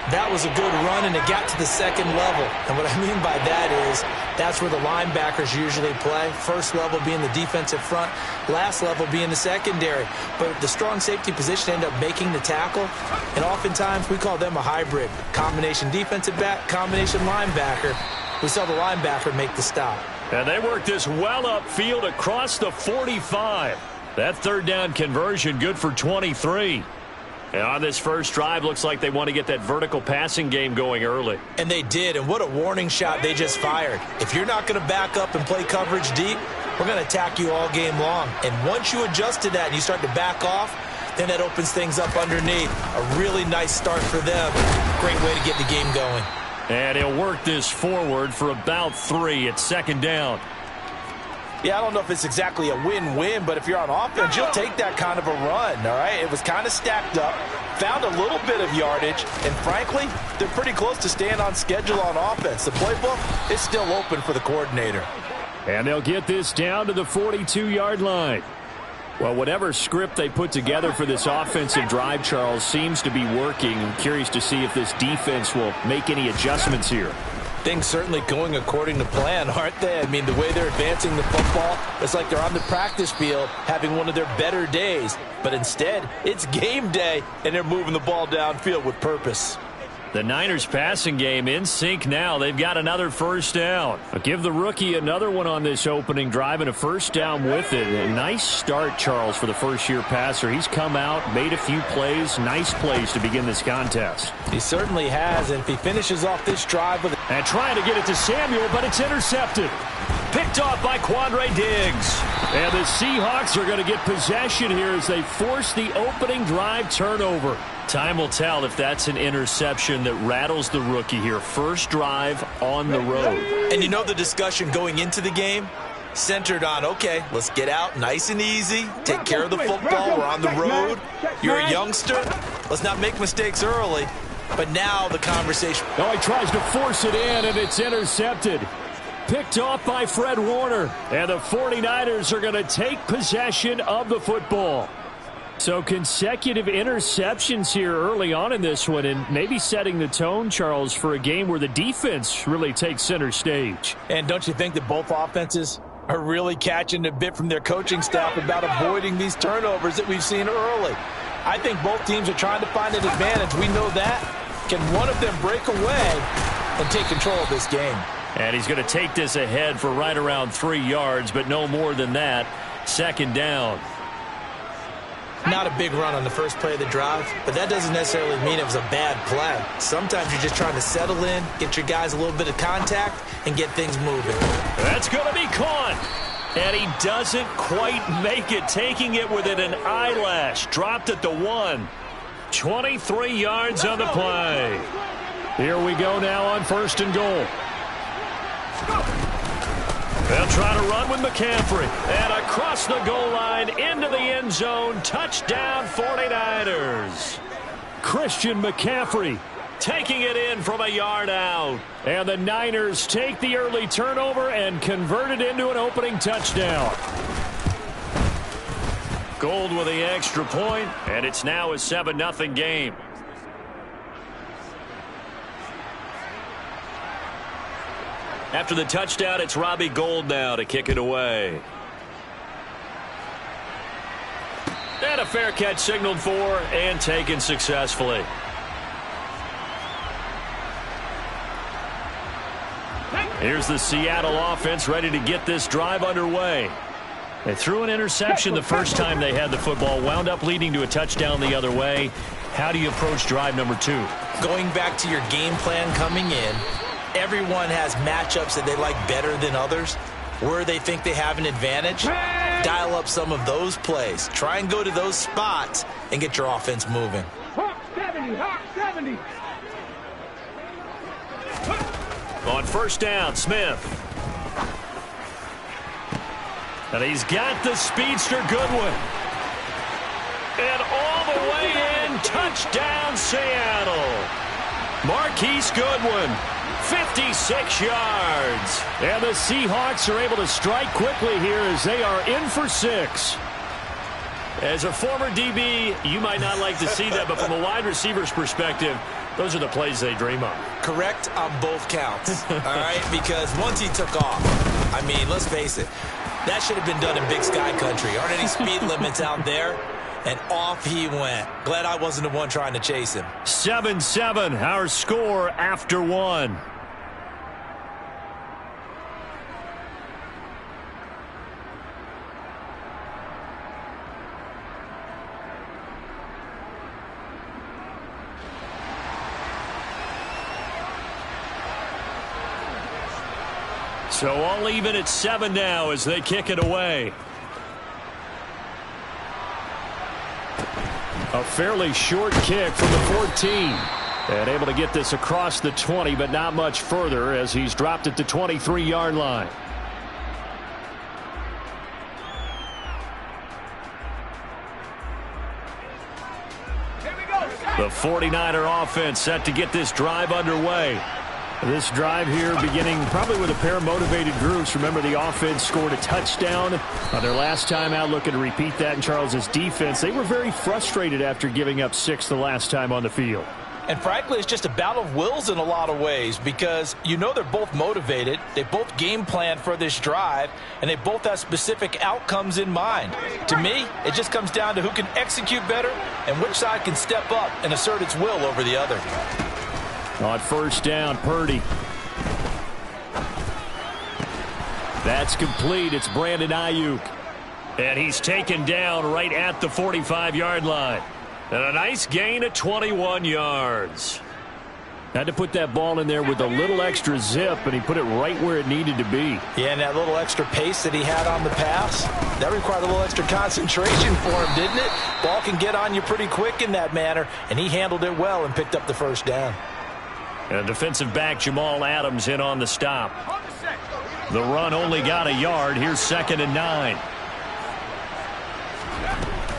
That was a good run, and it got to the second level. And what I mean by that is that's where the linebackers usually play. First level being the defensive front, last level being the secondary. But the strong safety position ended up making the tackle, and oftentimes we call them a hybrid. Combination defensive back, combination linebacker. We saw the linebacker make the stop. And they worked this well upfield across the 45. That third down conversion good for 23. And on this first drive, looks like they want to get that vertical passing game going early. And they did, and what a warning shot they just fired. If you're not going to back up and play coverage deep, we're going to attack you all game long. And once you adjust to that and you start to back off, then that opens things up underneath. A really nice start for them. Great way to get the game going. And he'll work this forward for about 3 at second down. Yeah, I don't know if it's exactly a win-win, but if you're on offense, you'll take that kind of a run, all right? It was kind of stacked up, found a little bit of yardage, and frankly, they're pretty close to staying on schedule on offense. The playbook is still open for the coordinator. And they'll get this down to the 42-yard line. Well, whatever script they put together for this offensive drive, Charles, seems to be working. I'm curious to see if this defense will make any adjustments here. Things certainly going according to plan, aren't they? I mean, the way they're advancing the football, it's like they're on the practice field having one of their better days. But instead, it's game day, and they're moving the ball downfield with purpose. The Niners passing game in sync now. They've got another first down. I'll give the rookie another one on this opening drive and a first down with it. A nice start, Charles, for the first-year passer. He's come out, made a few plays, nice plays to begin this contest. He certainly has, and if he finishes off this drive with and trying to get it to Samuel, but it's intercepted. Picked off by Quandre Diggs. And the Seahawks are going to get possession here as they force the opening drive turnover. Time will tell if that's an interception that rattles the rookie here. First drive on the road. And you know the discussion going into the game? Centered on, okay, let's get out nice and easy. Take care of the football. We're on the road. You're a youngster. Let's not make mistakes early. But now the conversation. Oh, he tries to force it in, and it's intercepted. Picked off by Fred Warner. And the 49ers are going to take possession of the football. So consecutive interceptions here early on in this one, and maybe setting the tone, Charles, for a game where the defense really takes center stage. And don't you think that both offenses are really catching a bit from their coaching staff about avoiding these turnovers that we've seen early? I think both teams are trying to find an advantage. We know that. Can one of them break away and take control of this game? And he's going to take this ahead for right around 3 yards, but no more than that. Second down. Not a big run on the first play of the drive, but that doesn't necessarily mean it was a bad play. Sometimes you're just trying to settle in, get your guys a little bit of contact, and get things moving. That's going to be caught. And he doesn't quite make it, taking it within an eyelash. Dropped at the 1. 23 yards on the play. Here we go now on first and goal. They'll try to run with McCaffrey. And across the goal line into the end zone. Touchdown 49ers. Christian McCaffrey taking it in from a yard out. And the Niners take the early turnover and convert it into an opening touchdown. Gold with the extra point, and it's now a 7-0 game. After the touchdown, it's Robbie Gould now to kick it away. And a fair catch signaled for and taken successfully. Here's the Seattle offense ready to get this drive underway. They threw an interception the first time they had the football, wound up leading to a touchdown the other way. How do you approach drive number 2? Going back to your game plan coming in, everyone has matchups that they like better than others. where they think they have an advantage, dial up some of those plays. Try and go to those spots and get your offense moving. Hawk 70, Hawk 70. On first down, Smith. And he's got the speedster Goodwin. And all the way in, touchdown Seattle. Marquise Goodwin, 56 yards. And the Seahawks are able to strike quickly here as they are in for 6. As a former DB, you might not like to see that, but from a wide receiver's perspective, those are the plays they dream of. Correct on both counts, all right? Because once he took off, I mean, let's face it, that should have been done in Big Sky Country. Aren't any speed limits out there? And off he went. Glad I wasn't the one trying to chase him. 7-7, our score after 1. So all even at 7 now as they kick it away. A fairly short kick from the 14. And able to get this across the 20, but not much further as he's dropped it to 23-yard line. Here we go. The 49er offense set to get this drive underway. This drive here beginning probably with a pair of motivated groups. Remember, the offense scored a touchdown on their last time out, looking to repeat that in Charles's defense. They were very frustrated after giving up 6 the last time on the field. And frankly, it's just a battle of wills in a lot of ways because you know they're both motivated. They both game planned for this drive, and they both have specific outcomes in mind. To me, it just comes down to who can execute better and which side can step up and assert its will over the other. On first down, Purdy. That's complete. It's Brandon Ayuk. And he's taken down right at the 45-yard line. And a nice gain of 21 yards. Had to put that ball in there with a little extra zip, and he put it right where it needed to be. Yeah, and that little extra pace that he had on the pass, that required a little extra concentration for him, didn't it? Ball can get on you pretty quick in that manner, and he handled it well and picked up the first down. And defensive back Jamal Adams in on the stop. The run only got a yard. Here's 2nd and 9.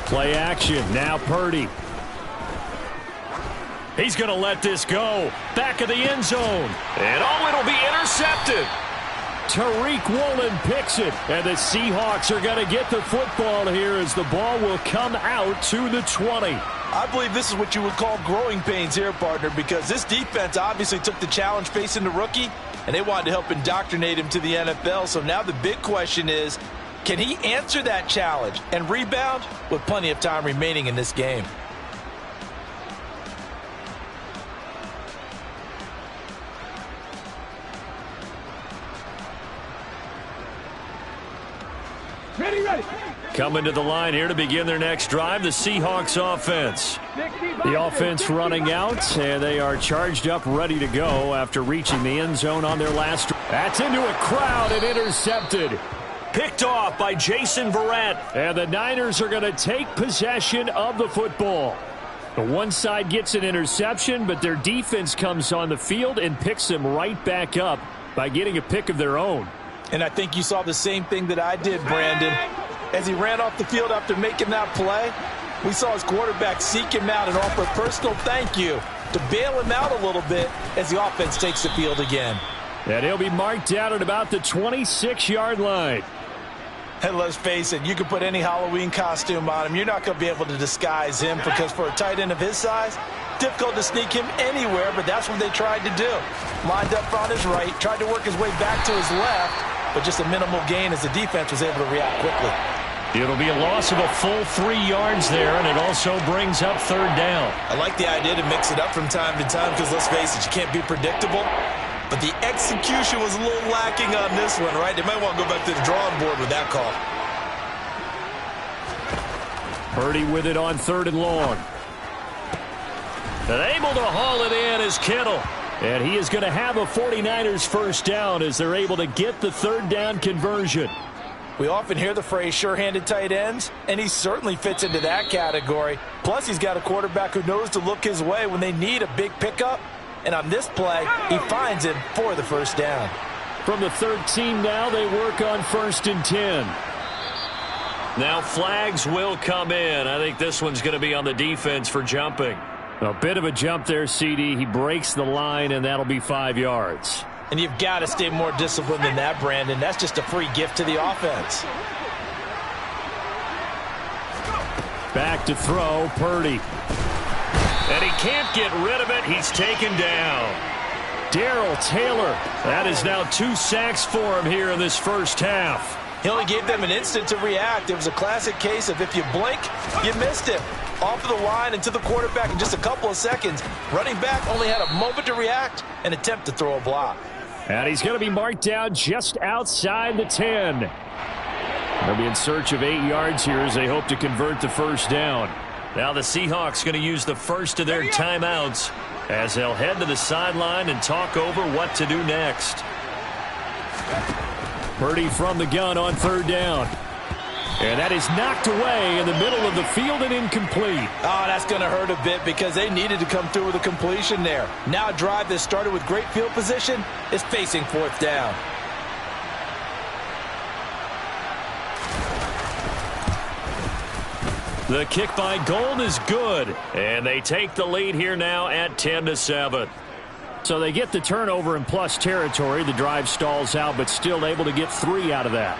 Play action. Now Purdy. He's going to let this go. Back of the end zone. And it'll be intercepted. Tariq Woolen picks it. And the Seahawks are going to get the football here as the ball will come out to the 20. I believe this is what you would call growing pains here, partner, because this defense obviously took the challenge facing the rookie, and they wanted to help indoctrinate him to the NFL. So now the big question is, can he answer that challenge and rebound with plenty of time remaining in this game? Ready. Coming to the line here to begin their next drive, the Seahawks offense. The offense running out, and they are charged up, ready to go after reaching the end zone on their last drive. That's into a crowd and intercepted. Picked off by Jason Verrett. And the Niners are going to take possession of the football. The one side gets an interception, but their defense comes on the field and picks them right back up by getting a pick of their own. And I think you saw the same thing that I did, Brandon. As he ran off the field after making that play, we saw his quarterback seek him out and offer a personal thank you to bail him out a little bit as the offense takes the field again. And he'll be marked down at about the 26-yard line. And let's face it, you can put any Halloween costume on him. You're not going to be able to disguise him because for a tight end of his size, difficult to sneak him anywhere, but that's what they tried to do. Lined up on his right, tried to work his way back to his left, but just a minimal gain as the defense was able to react quickly. It'll be a loss of a full 3 yards there, and it also brings up 3rd down. I like the idea to mix it up from time to time because, let's face it, you can't be predictable. But the execution was a little lacking on this one, right? They might want to go back to the drawing board with that call. Purdy with it on 3rd and long. And able to haul it in is Kittle. And he is going to have a 49ers first down as they're able to get the third down conversion. We often hear the phrase sure-handed tight ends, and he certainly fits into that category. Plus, he's got a quarterback who knows to look his way when they need a big pickup. And on this play, he finds him for the first down. From the 13 now, they work on 1st and 10. Now flags will come in. I think this one's going to be on the defense for jumping. A bit of a jump there, CD. He breaks the line, and that'll be 5 yards. And you've got to stay more disciplined than that, Brandon. That's just a free gift to the offense. Back to throw, Purdy. And he can't get rid of it. He's taken down. Darrell Taylor. That is now 2 sacks for him here in this first half. He only gave them an instant to react. It was a classic case of if you blink, you missed him. Off of the line and to the quarterback in just a couple of seconds. Running back only had a moment to react and attempt to throw a block. And he's going to be marked down just outside the 10. They'll be in search of 8 yards here as they hope to convert the first down. Now the Seahawks going to use the first of their timeouts as they'll head to the sideline and talk over what to do next. Purdy from the gun on 3rd down. And that is knocked away in the middle of the field and incomplete. Oh, that's going to hurt a bit because they needed to come through with a completion there. Now a drive that started with great field position is facing 4th down. The kick by Gold is good. And they take the lead here now at 10-7. So they get the turnover in plus territory. The drive stalls out, but still able to get 3 out of that.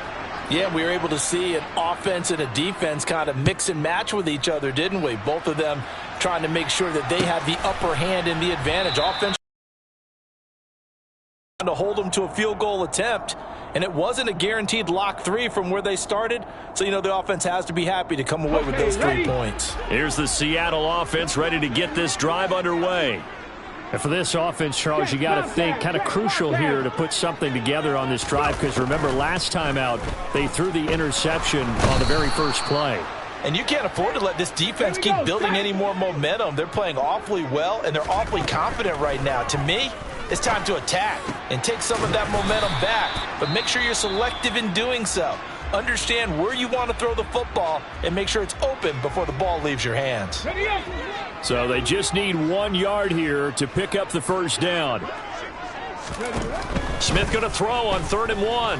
Yeah, we were able to see an offense and a defense kind of mix and match with each other, didn't we? Both of them trying to make sure that they have the upper hand and the advantage. Offense to hold them to a field goal attempt, and it wasn't a guaranteed lock 3 from where they started. So, you know, the offense has to be happy to come away with those 3 points. Here's the Seattle offense ready to get this drive underway. And for this offense, Charles, you got to think kind of crucial here to put something together on this drive because remember last time out they threw the interception on the very first play. And you can't afford to let this defense keep building any more momentum. They're playing awfully well, and they're awfully confident right now. To me, it's time to attack and take some of that momentum back, but make sure you're selective in doing so. Understand where you want to throw the football and make sure it's open before the ball leaves your hands. So they just need 1 yard here to pick up the first down. Smith going to throw on 3rd and 1.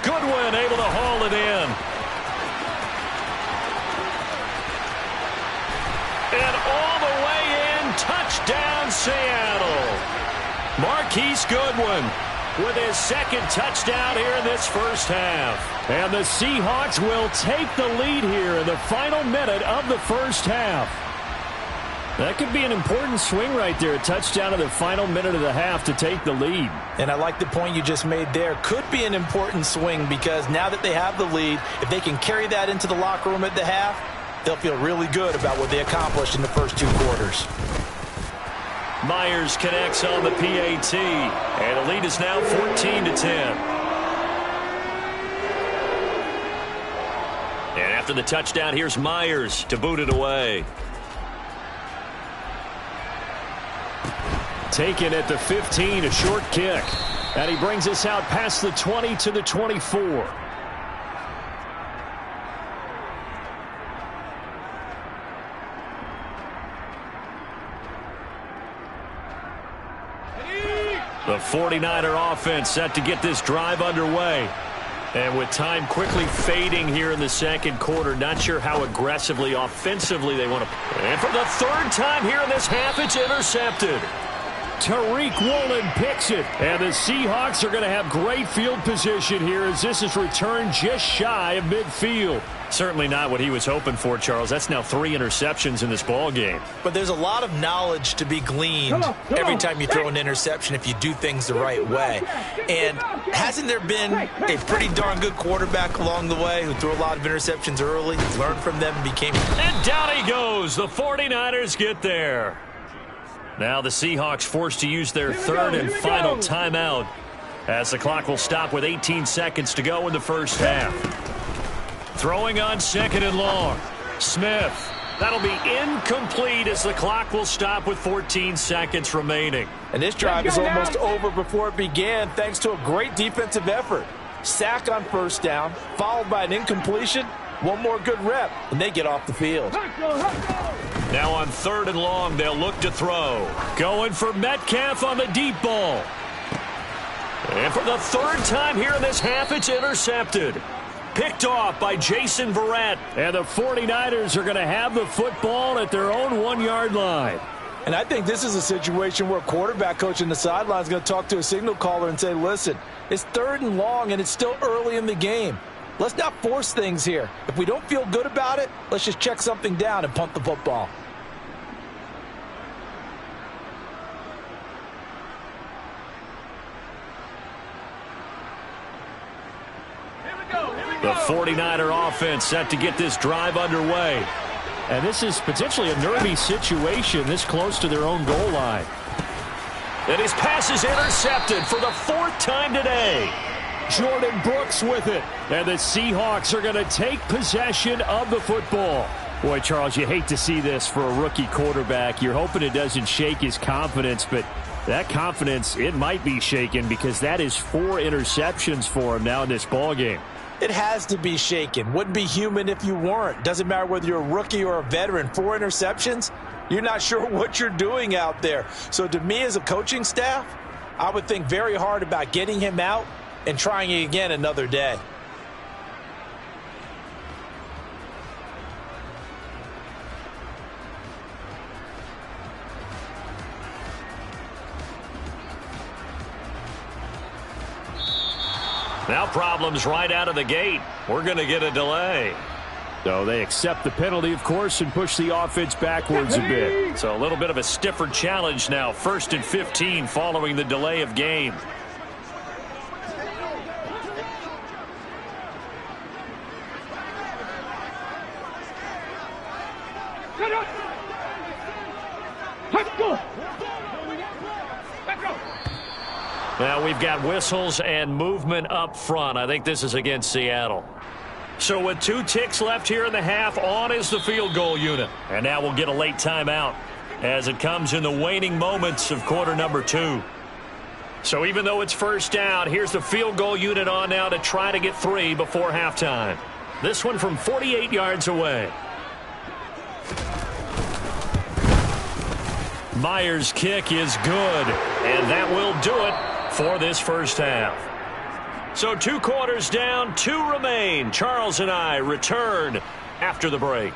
Goodwin able to haul it in. And all the way in, touchdown Seattle. Marquise Goodwin with his 2nd touchdown here in this first half. And the Seahawks will take the lead here in the final minute of the first half. That could be an important swing right there, a touchdown in the final minute of the half to take the lead. And I like the point you just made there. Could be an important swing because now that they have the lead, if they can carry that into the locker room at the half, they'll feel really good about what they accomplished in the first 2 quarters. Myers connects on the PAT, and the lead is now 14-10. And after the touchdown, here's Myers to boot it away. Taken at the 15, a short kick. And he brings us out past the 20 to the 24. The 49er offense set to get this drive underway. And with time quickly fading here in the second quarter, not sure how aggressively, offensively they want to play. And for the 3rd time here in this half, it's intercepted. Tariq Woolen picks it. And the Seahawks are going to have great field position here as this is returned just shy of midfield. Certainly not what he was hoping for, Charles. That's now 3 interceptions in this ball game. But there's a lot of knowledge to be gleaned every time you throw an interception if you do things the right way. And hasn't there been a pretty darn good quarterback along the way who threw a lot of interceptions early, learned from them, and became... And down he goes. The 49ers get there. Now the Seahawks forced to use their 3rd and final timeout as the clock will stop with 18 seconds to go in the first half. Throwing on 2nd and long. Smith That'll be incomplete as the clock will stop with 14 seconds remaining. And this drive is almost over before it began thanks to a great defensive effort. Sack on first down, followed by an incompletion. One more good rep, and they get off the field. Now on 3rd and long, they'll look to throw. Going for Metcalf on the deep ball. And for the 3rd time here in this half, it's intercepted. Picked off by Jason Verrett. And the 49ers are going to have the football at their own 1-yard line. And I think this is a situation where a quarterback coach in the sideline is going to talk to a signal caller and say, listen, it's 3rd and long and it's still early in the game. Let's not force things here. If we don't feel good about it, let's just check something down and punt the football. The 49er offense set to get this drive underway. And this is potentially a nervy situation this close to their own goal line. And his pass is intercepted for the 4th time today. Jordan Brooks with it. And the Seahawks are going to take possession of the football. Boy, Charles, you hate to see this for a rookie quarterback. You're hoping it doesn't shake his confidence, but that confidence, it might be shaken because that is 4 interceptions for him now in this ballgame. It has to be shaken. Wouldn't be human if you weren't. Doesn't matter whether you're a rookie or a veteran. 4 interceptions, you're not sure what you're doing out there. So to me as a coaching staff, I would think very hard about getting him out and trying it again another day. Now problems right out of the gate. We're going to get a delay. So they accept the penalty, of course, and push the offense backwards a bit. So a little bit of a stiffer challenge now. 1st and 15 following the delay of game. Now we've got whistles and movement up front. I think this is against Seattle. So with 2 ticks left here in the half, on is the field goal unit. And now we'll get a late timeout as it comes in the waning moments of quarter number 2. So even though it's first down, here's the field goal unit on now to try to get 3 before halftime. This one from 48 yards away. Myers' kick is good, and that will do it for this first half. So 2 quarters down, 2 remain. Charles and I return after the break.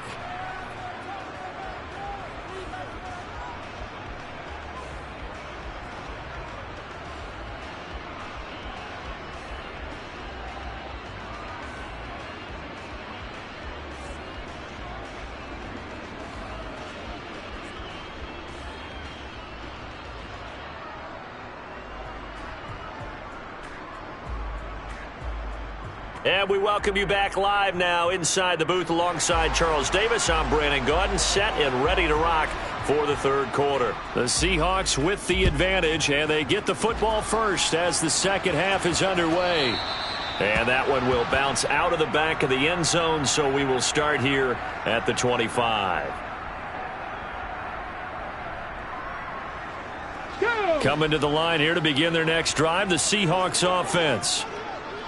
And we welcome you back live now inside the booth alongside Charles Davis. I'm Brandon Gaudin, set and ready to rock for the 3rd quarter. The Seahawks with the advantage, and they get the football first as the second half is underway. And that one will bounce out of the back of the end zone, so we will start here at the 25. Coming to the line here to begin their next drive, the Seahawks offense.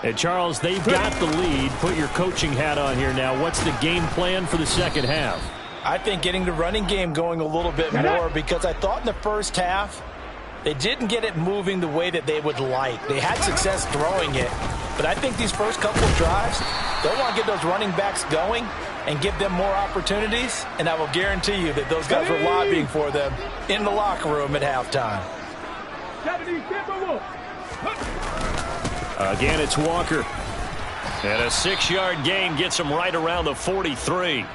And, Charles, they've got the lead. Put your coaching hat on here now. What's the game plan for the second half? I think getting the running game going a little bit more because I thought in the first half they didn't get it moving the way that they would like. They had success throwing it, but I think these first couple of drives, they'll want to get those running backs going and give them more opportunities, and I will guarantee you that those guys were lobbying for them in the locker room at halftime. Again, it's Walker. And a 6-yard gain gets him right around the 43.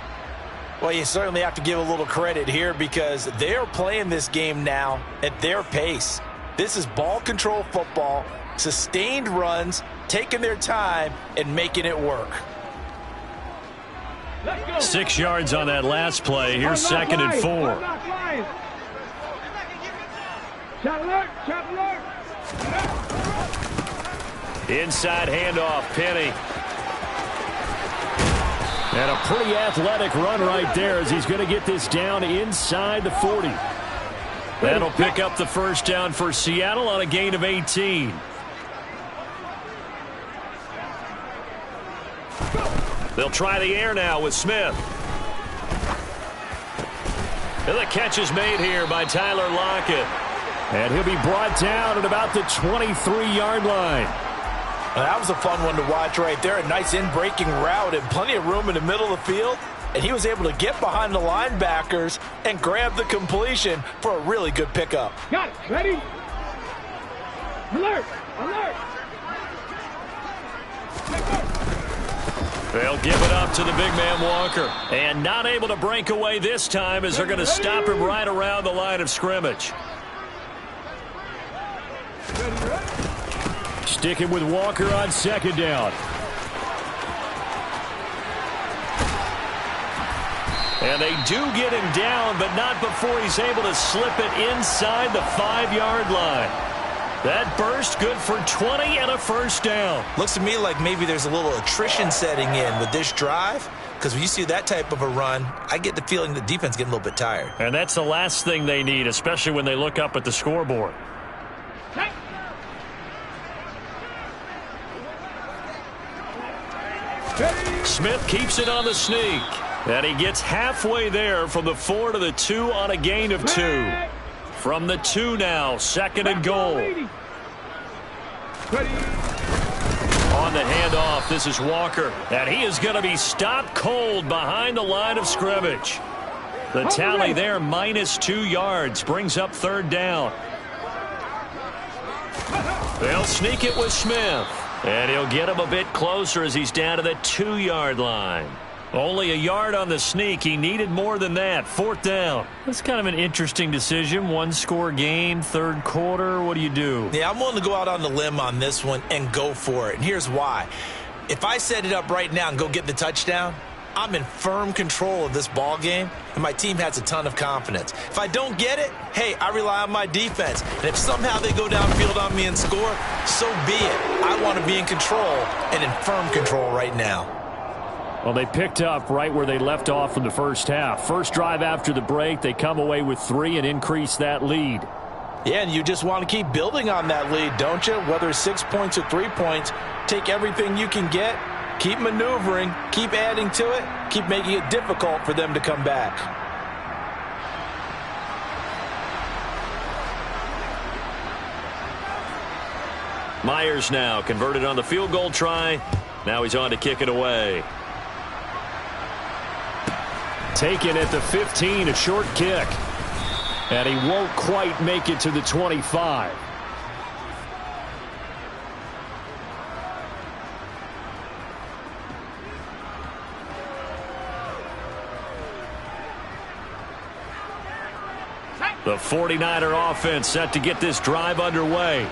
Well, you certainly have to give a little credit here because they're playing this game now at their pace. This is ball control football, sustained runs, taking their time, and making it work. 6 yards on that last play. Here's 2nd and 4. Shot alert! Shot alert! Inside handoff, Penny. And a pretty athletic run right there as he's going to get this down inside the 40. That'll pick up the first down for Seattle on a gain of 18. They'll try the air now with Smith. And the catch is made here by Tyler Lockett. And he'll be brought down at about the 23-yard line. That was a fun one to watch right there. A nice in-breaking route and plenty of room in the middle of the field. And he was able to get behind the linebackers and grab the completion for a really good pickup. Got it. Ready? Alert! Alert! They'll give it up to the big man Walker. And not able to break away this time as they're going to stop him right around the line of scrimmage. Sticking with Walker on second down. And they do get him down, but not before he's able to slip it inside the 5-yard line. That burst good for 20 and a first down. Looks to me like maybe there's a little attrition setting in with this drive, because when you see that type of a run, I get the feeling the defense getting a little bit tired. And that's the last thing they need, especially when they look up at the scoreboard. Smith keeps it on the sneak. And he gets halfway there from the 4 to the 2 on a gain of 2. From the 2 now, second and goal. On the handoff, this is Walker. And he is going to be stopped cold behind the line of scrimmage. The tally there, minus 2 yards, brings up third down. They'll sneak it with Smith. And he'll get him a bit closer as he's down to the 2-yard line. Only a yard on the sneak. He needed more than that. Fourth down. That's kind of an interesting decision. One-score game, third quarter. What do you do? Yeah, I'm willing to go out on the limb on this one and go for it. And here's why. If I set it up right now and go get the touchdown, I'm in firm control of this ball game, and my team has a ton of confidence. If I don't get it, hey, I rely on my defense. And if somehow they go downfield on me and score, so be it. I want to be in control and in firm control right now. Well, they picked up right where they left off from the first half. First drive after the break, they come away with 3 and increase that lead. Yeah, and you just want to keep building on that lead, don't you? Whether it's 6 points or 3 points, take everything you can get. Keep maneuvering, keep adding to it, keep making it difficult for them to come back. Myers now converted on the field goal try. Now he's on to kick it away. Taken at the 15, a short kick. And he won't quite make it to the 25. The 49er offense set to get this drive underway.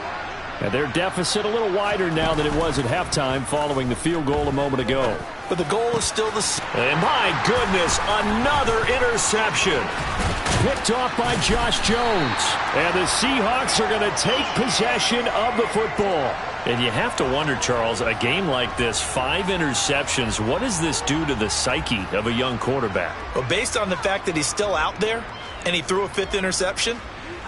And their deficit a little wider now than it was at halftime following the field goal a moment ago. But the goal is still the same. And my goodness, another interception. Picked off by Josh Jones. And the Seahawks are going to take possession of the football. And you have to wonder, Charles, a game like this, 5 interceptions, what does this do to the psyche of a young quarterback? Well, based on the fact that he's still out there and he threw a 5th interception,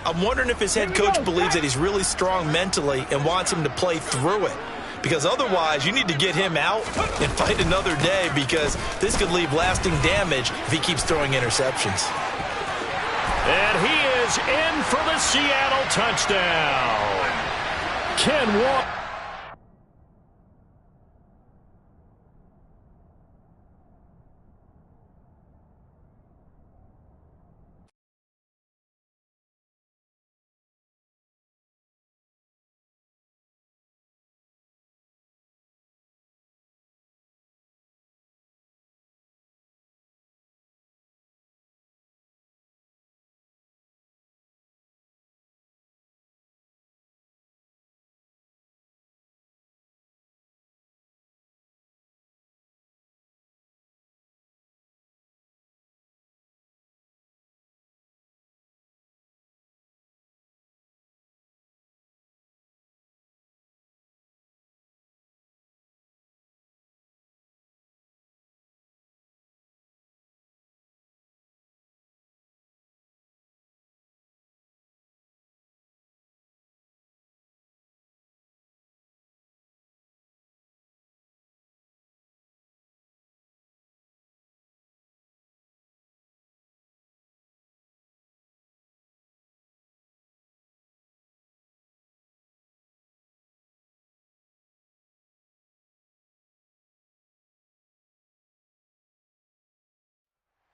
I'm wondering if his head coach believes that he's really strong mentally and wants him to play through it. Because otherwise, you need to get him out and fight another day, because this could leave lasting damage if he keeps throwing interceptions. And he is in for the Seattle touchdown. Ken Walker.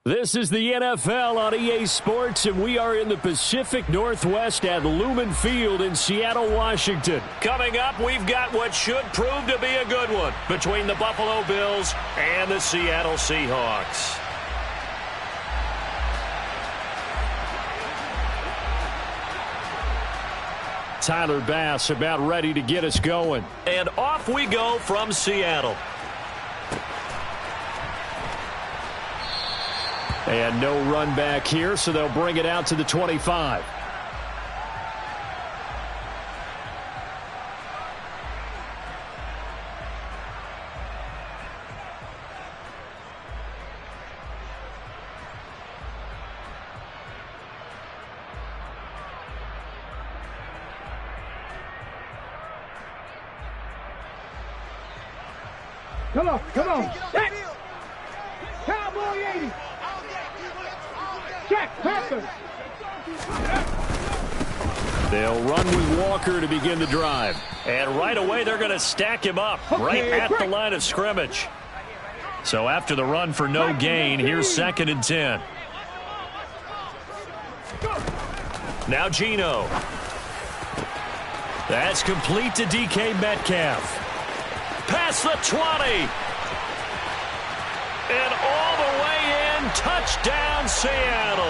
This is the NFL on EA Sports, and we are in the Pacific Northwest at Lumen Field in Seattle, Washington. Coming up, we've got what should prove to be a good one between the Buffalo Bills and the Seattle Seahawks. Tyler Bass about ready to get us going. And off we go from Seattle. And no run back here, so they'll bring it out to the 25. Come on, come on. Check. Cowboy 80. Check, Panthers. They'll run with Walker to begin the drive. And right away, they're going to stack him up right at the line of scrimmage. So after the run for no gain, here's 2nd and 10. Now Geno. That's complete to DK Metcalf. Past the 20. And all the way in, touchdown Seattle.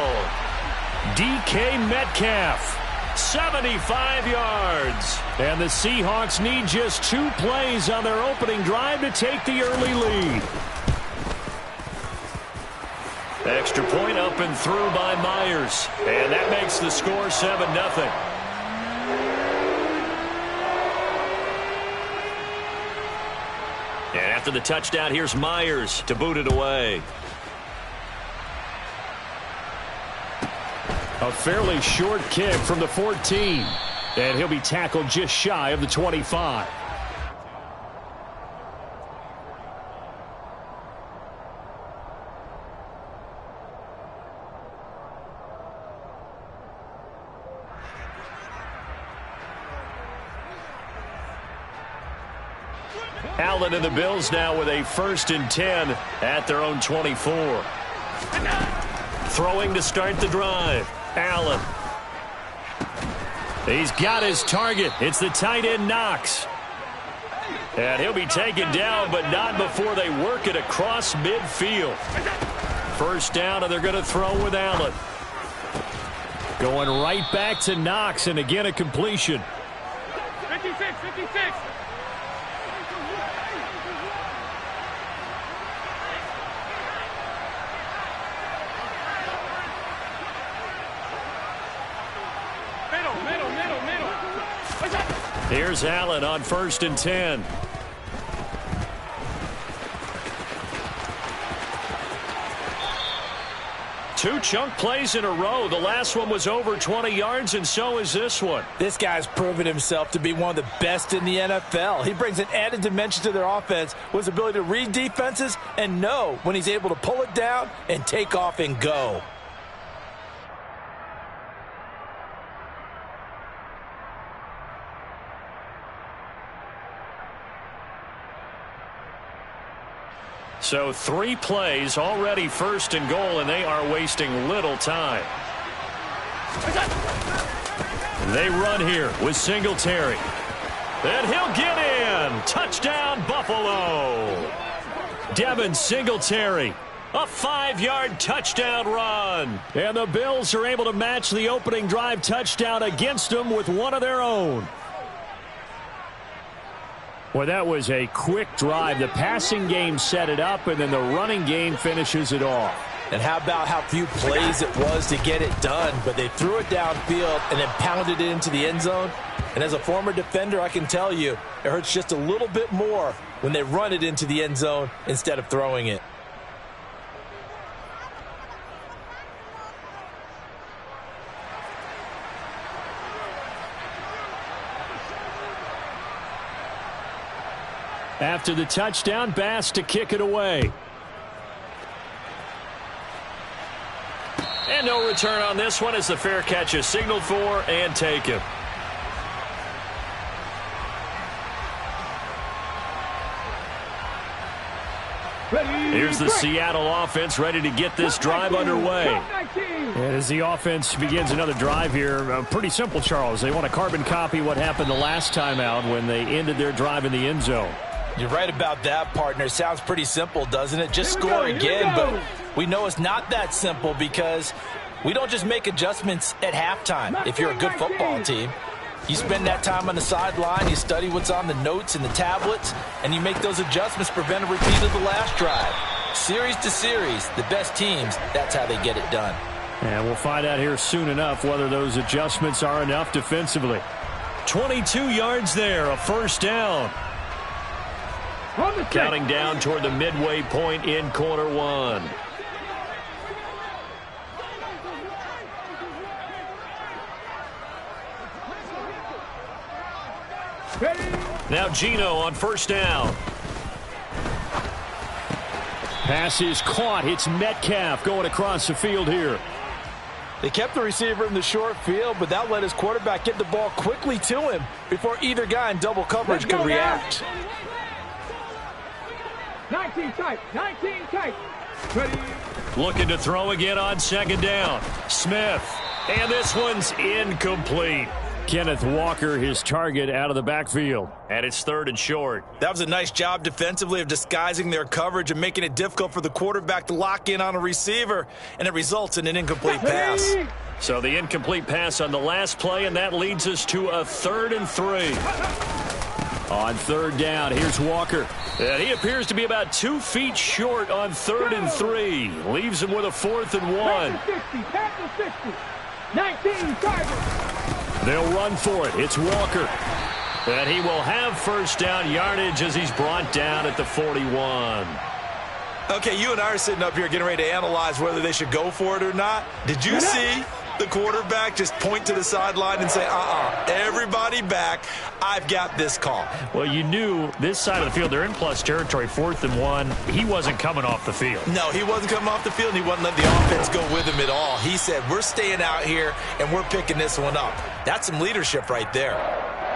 DK Metcalf, 75 yards. And the Seahawks need just 2 plays on their opening drive to take the early lead. Extra point up and through by Myers. And that makes the score 7-0. And after the touchdown, here's Myers to boot it away. A fairly short kick from the 14. And he'll be tackled just shy of the 25. Allen and the Bills now with a 1st and 10 at their own 24. Throwing to start the drive. Allen. He's got his target. It's the tight end Knox. And he'll be taken down, but not before they work it across midfield. 1st down, and they're going to throw with Allen. Going right back to Knox, and again a completion. 56, 56. Here's Allen on 1st and 10. Two chunk plays in a row. The last one was over 20 yards, and so is this one. This guy's proven himself to be one of the best in the NFL. He brings an added dimension to their offense with his ability to read defenses and know when he's able to pull it down and take off and go. So 3 plays, already 1st and goal, and they are wasting little time. They run here with Singletary. And he'll get in. Touchdown, Buffalo. Devin Singletary, a 5-yard touchdown run. And the Bills are able to match the opening drive touchdown against them with one of their own. Well, that was a quick drive. The passing game set it up, and then the running game finishes it off. And how about how few plays it was to get it done, but they threw it downfield and then pounded it into the end zone. And as a former defender, I can tell you, it hurts just a little bit more when they run it into the end zone instead of throwing it. After the touchdown, Bass to kick it away. And no return on this one as the fair catch is signaled for and taken. Here's the Seattle offense ready to get this drive underway. And as the offense begins another drive here, pretty simple, Charles. They want to carbon copy what happened the last time out when they ended their drive in the end zone. You're right about that, partner. Sounds pretty simple, doesn't it? Just score again, but we know it's not that simple because we don't just make adjustments at halftime. If you're a good football team, you spend that time on the sideline, you study what's on the notes and the tablets, and you make those adjustments, prevent a repeat of the last drive. Series to series, the best teams, that's how they get it done. And we'll find out here soon enough whether those adjustments are enough defensively. 22 yards there, a first down. Counting down toward the midway point in quarter one. Now Geno on first down. Pass is caught. It's Metcalf going across the field here. They kept the receiver in the short field, but that let his quarterback get the ball quickly to him before either guy in double coverage could react. 19 tight. 19 tight. Ready. Looking to throw again on second down. Smith. And this one's incomplete. Kenneth Walker, his target, out of the backfield. And it's third and short. That was a nice job defensively of disguising their coverage and making it difficult for the quarterback to lock in on a receiver, and it results in an incomplete pass. So the incomplete pass on the last play, and that leads us to a 3rd and 3. On third down, here's Walker. And he appears to be about 2 feet short on 3rd and 3. Leaves him with a 4th and 1. 60. 19 targets. They'll run for it. It's Walker. And he will have first down yardage as he's brought down at the 41. Okay, you and I are sitting up here getting ready to analyze whether they should go for it or not. Did you see the quarterback just point to the sideline and say, everybody back, I've got this call? Well, you knew this side of the field, they're in plus territory, 4th and 1. He wasn't coming off the field. No, he wasn't coming off the field, and he wasn't letting the offense go with him at all. He said, we're staying out here, and we're picking this one up. That's some leadership right there.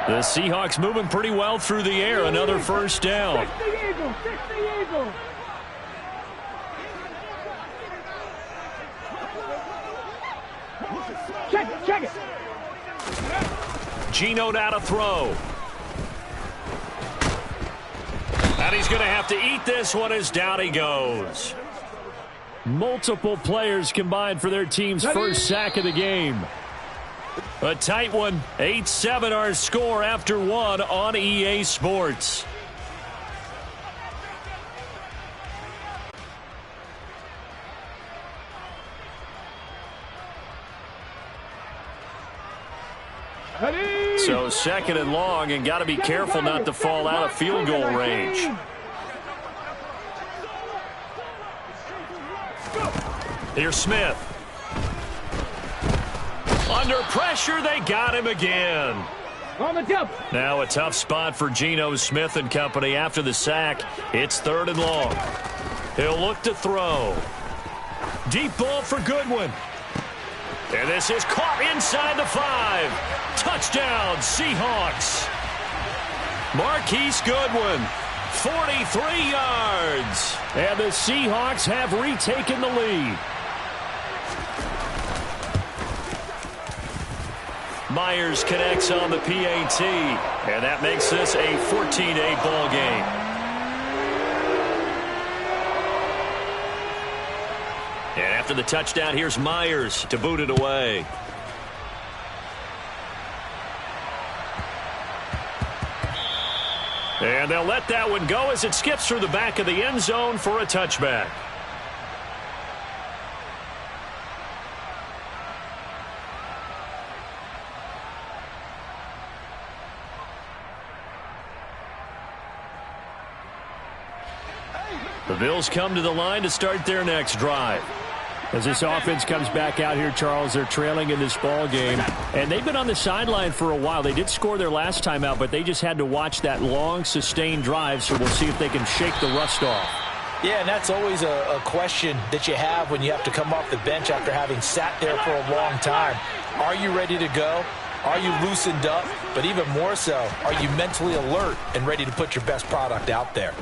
The Seahawks moving pretty well through the air. Another first down. 60 Eagles. Check it. Geno now to throw. And he's going to have to eat this one as down he goes. Multiple players combined for their team's first sack of the game. A tight one. 8-7 our score after 1 on EA Sports. So 2nd and long, and got to be careful not to fall out of field goal range. Here's Smith. Under pressure, they got him again. On the jump. Now a tough spot for Geno Smith and company after the sack. It's 3rd and long. He'll look to throw. Deep ball for Goodwin. And this is caught inside the 5. Touchdown, Seahawks. Marquise Goodwin, 43 yards. And the Seahawks have retaken the lead. Myers connects on the PAT, and that makes this a 14-8 ball game. And after the touchdown, here's Myers to boot it away. And they'll let that one go as it skips through the back of the end zone for a touchback. The Bills come to the line to start their next drive. As this offense comes back out here, Charles, they're trailing in this ball game. And they've been on the sideline for a while. They did score their last time out, but they just had to watch that long, sustained drive, so we'll see if they can shake the rust off. Yeah, and that's always a question that you have when you have to come off the bench after having sat there for a long time. Are you ready to go? Are you loosened up? But even more so, are you mentally alert and ready to put your best product out there?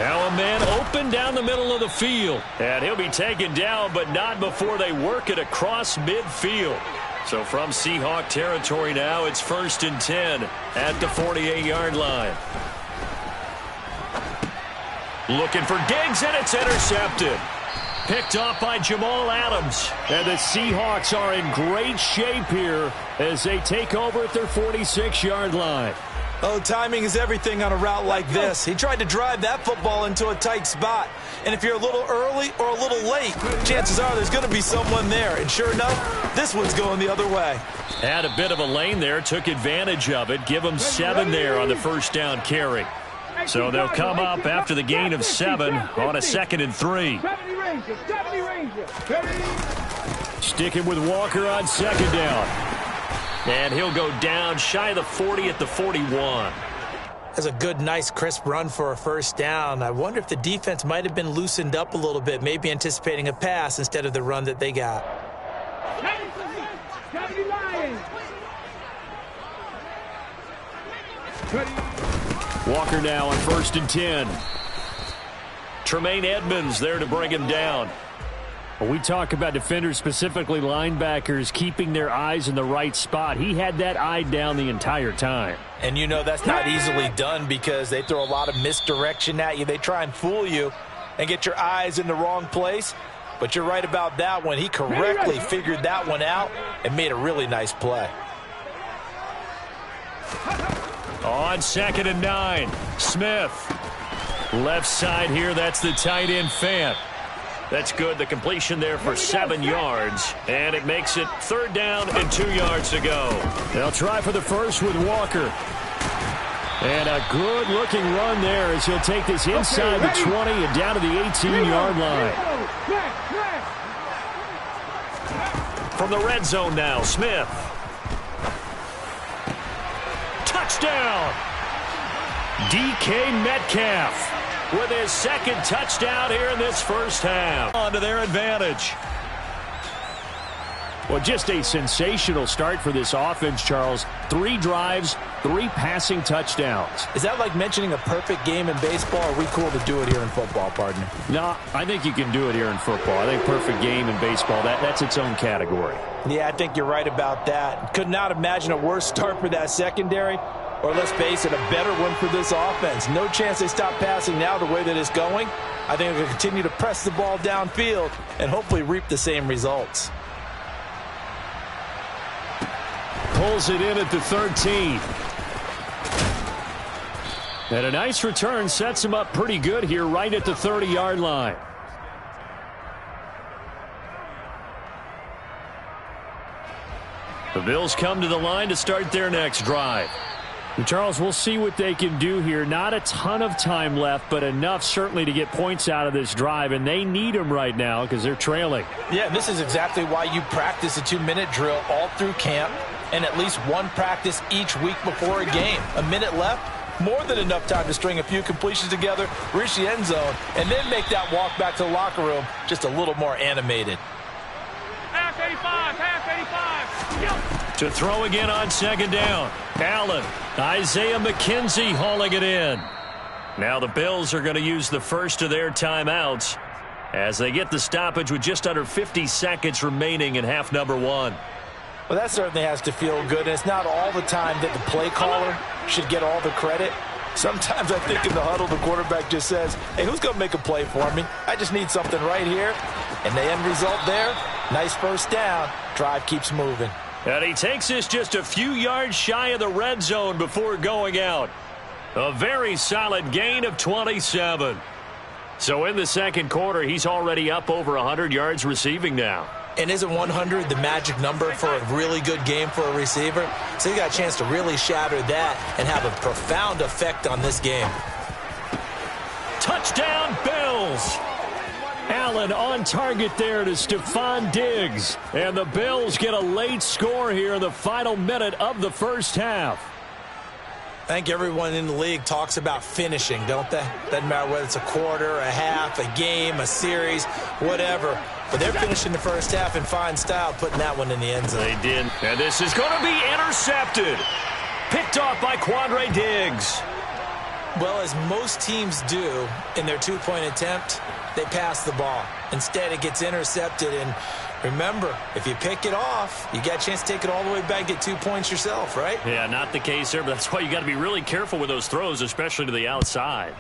Now a man open down the middle of the field. And he'll be taken down, but not before they work it across midfield. So from Seahawk territory now, it's 1st and 10 at the 48-yard line. Looking for Diggs, and it's intercepted. Picked off by Jamal Adams. And the Seahawks are in great shape here as they take over at their 46-yard line. Oh, timing is everything on a route like this. He tried to drive that football into a tight spot. And if you're a little early or a little late, chances are there's going to be someone there. And sure enough, this one's going the other way. Had a bit of a lane there, took advantage of it. Give them 7 there on the first down carry. So they'll come up after the gain of 7 on a 2nd and 3. Sticking with Walker on 2nd down. And he'll go down shy of the 40 at the 41. That's a good, nice, crisp run for a first down. I wonder if the defense might have been loosened up a little bit, maybe anticipating a pass instead of the run that they got. Walker now on 1st and 10. Tremaine Edmonds there to bring him down. We talk about defenders, specifically linebackers, keeping their eyes in the right spot. He had that eye down the entire time. And you know that's not easily done because they throw a lot of misdirection at you. They try and fool you and get your eyes in the wrong place. But you're right about that one. He correctly figured that one out and made a really nice play. On 2nd and 9, Smith. Left side here, that's the tight end Fant. That's good. The completion there for 7 yards. And it makes it 3rd down and 2 yards to go. They'll try for the first with Walker. And a good-looking run there as he'll take this inside the 20 and down to the 18-yard line. From the red zone now, Smith. Touchdown! DK Metcalf with his 2nd touchdown here in this first half. On to their advantage. Well, just a sensational start for this offense, Charles. 3 drives, 3 passing touchdowns. Is that like mentioning a perfect game in baseball, or are we cool to do it here in football, partner? No, I think you can do it here in football. I think perfect game in baseball, that's its own category. Yeah, I think you're right about that. Could not imagine a worse start for that secondary. Or let's face it, a better one for this offense. No chance they stop passing now the way that it's going. I think they'll continue to press the ball downfield and hopefully reap the same results. Pulls it in at the 13. And a nice return sets him up pretty good here right at the 30-yard line. The Bills come to the line to start their next drive. Charles, we'll see what they can do here. Not a ton of time left, but enough certainly to get points out of this drive, and they need them right now because they're trailing. Yeah, this is exactly why you practice a 2-minute drill all through camp and at least one practice each week before a game. A minute left, more than enough time to string a few completions together, reach the end zone, and then make that walk back to the locker room just a little more animated. Half 85, half 85. To throw again on 2nd down. Allen. Isaiah McKenzie hauling it in. Now the Bills are going to use the first of their timeouts as they get the stoppage with just under 50 seconds remaining in half number 1. Well, that certainly has to feel good. And it's not all the time that the play caller should get all the credit. Sometimes I think in the huddle, the quarterback just says, hey, who's going to make a play for me? I just need something right here. And the end result there, nice first down. Drive keeps moving. And he takes this just a few yards shy of the red zone before going out. A very solid gain of 27. So in the 2nd quarter, he's already up over 100 yards receiving now. And isn't 100 the magic number for a really good game for a receiver? So you got a chance to really shatter that and have a profound effect on this game. Touchdown, Bills! Allen on target there to Stephon Diggs. And the Bills get a late score here in the final minute of the first half. I think everyone in the league talks about finishing, don't they? Doesn't matter whether it's a quarter, a half, a game, a series, whatever. But they're finishing the first half in fine style, putting that one in the end zone. They did. And this is going to be intercepted. Picked off by Quandre Diggs. Well, as most teams do in their two-point attempt, they pass the ball. Instead, it gets intercepted. And remember, if you pick it off, you got a chance to take it all the way back, get 2 points yourself, right? Yeah, not the case there, but that's why you got to be really careful with those throws, especially to the outside.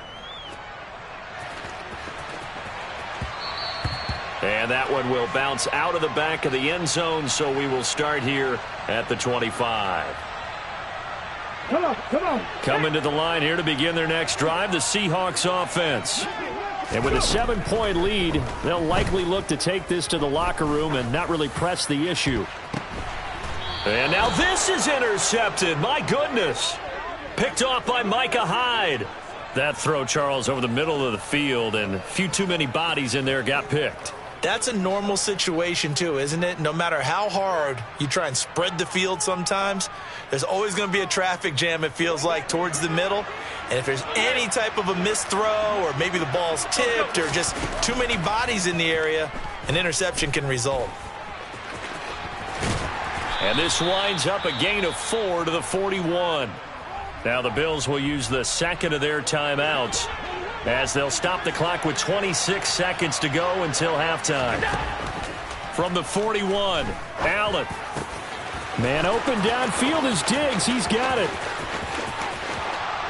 And that one will bounce out of the back of the end zone, so we will start here at the 25. Come on. Coming to the line here to begin their next drive, the Seahawks offense. And with a 7-point lead, they'll likely look to take this to the locker room and not really press the issue. And now this is intercepted. My goodness. Picked off by Micah Hyde. That throw, Charles, over the middle of the field, and a few too many bodies in there got picked. That's a normal situation, too, isn't it? No matter how hard you try and spread the field sometimes, there's always going to be a traffic jam, it feels like, towards the middle. And if there's any type of a missed throw or maybe the ball's tipped or just too many bodies in the area, an interception can result. And this winds up a gain of 4 to the 41. Now the Bills will use the second of their timeouts, as they'll stop the clock with 26 seconds to go until halftime. From the 41, Allen. Man open downfield is Diggs. He's got it.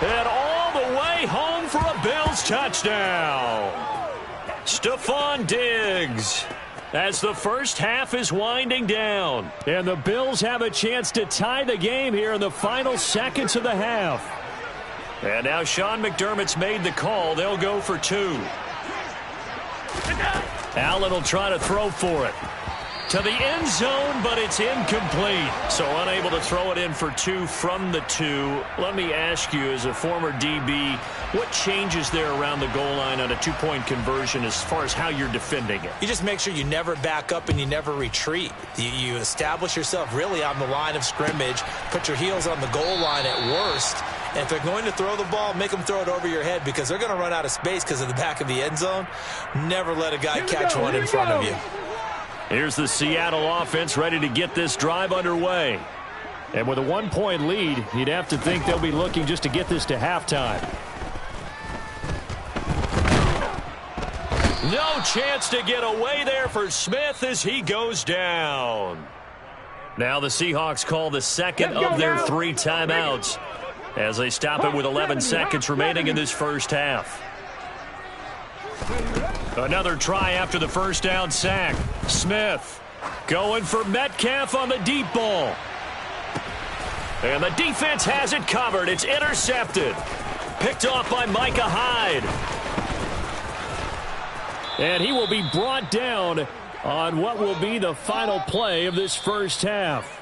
And all the way home for a Bills touchdown. Stephon Diggs. As the first half is winding down. And the Bills have a chance to tie the game here in the final seconds of the half. And now Sean McDermott's made the call. They'll go for 2. Allen will try to throw for it. To the end zone, but it's incomplete. So unable to throw it in for 2 from the 2. Let me ask you, as a former DB, what changes there around the goal line on a 2-point conversion as far as how you're defending it? You just make sure you never back up and you never retreat. You establish yourself really on the line of scrimmage, put your heels on the goal line at worst, and if they're going to throw the ball, make them throw it over your head because they're going to run out of space because of the back of the end zone. Never let a guy catch one in front of you. Here's the Seattle offense ready to get this drive underway. And with a 1-point lead, you'd have to think they'll be looking just to get this to halftime. No chance to get away there for Smith as he goes down. Now the Seahawks call the second of their 3 timeouts as they stop it with 11 seconds remaining in this first half. Another try after the first down sack. Smith going for Metcalf on the deep ball. And the defense has it covered. It's intercepted. Picked off by Micah Hyde. And he will be brought down on what will be the final play of this first half.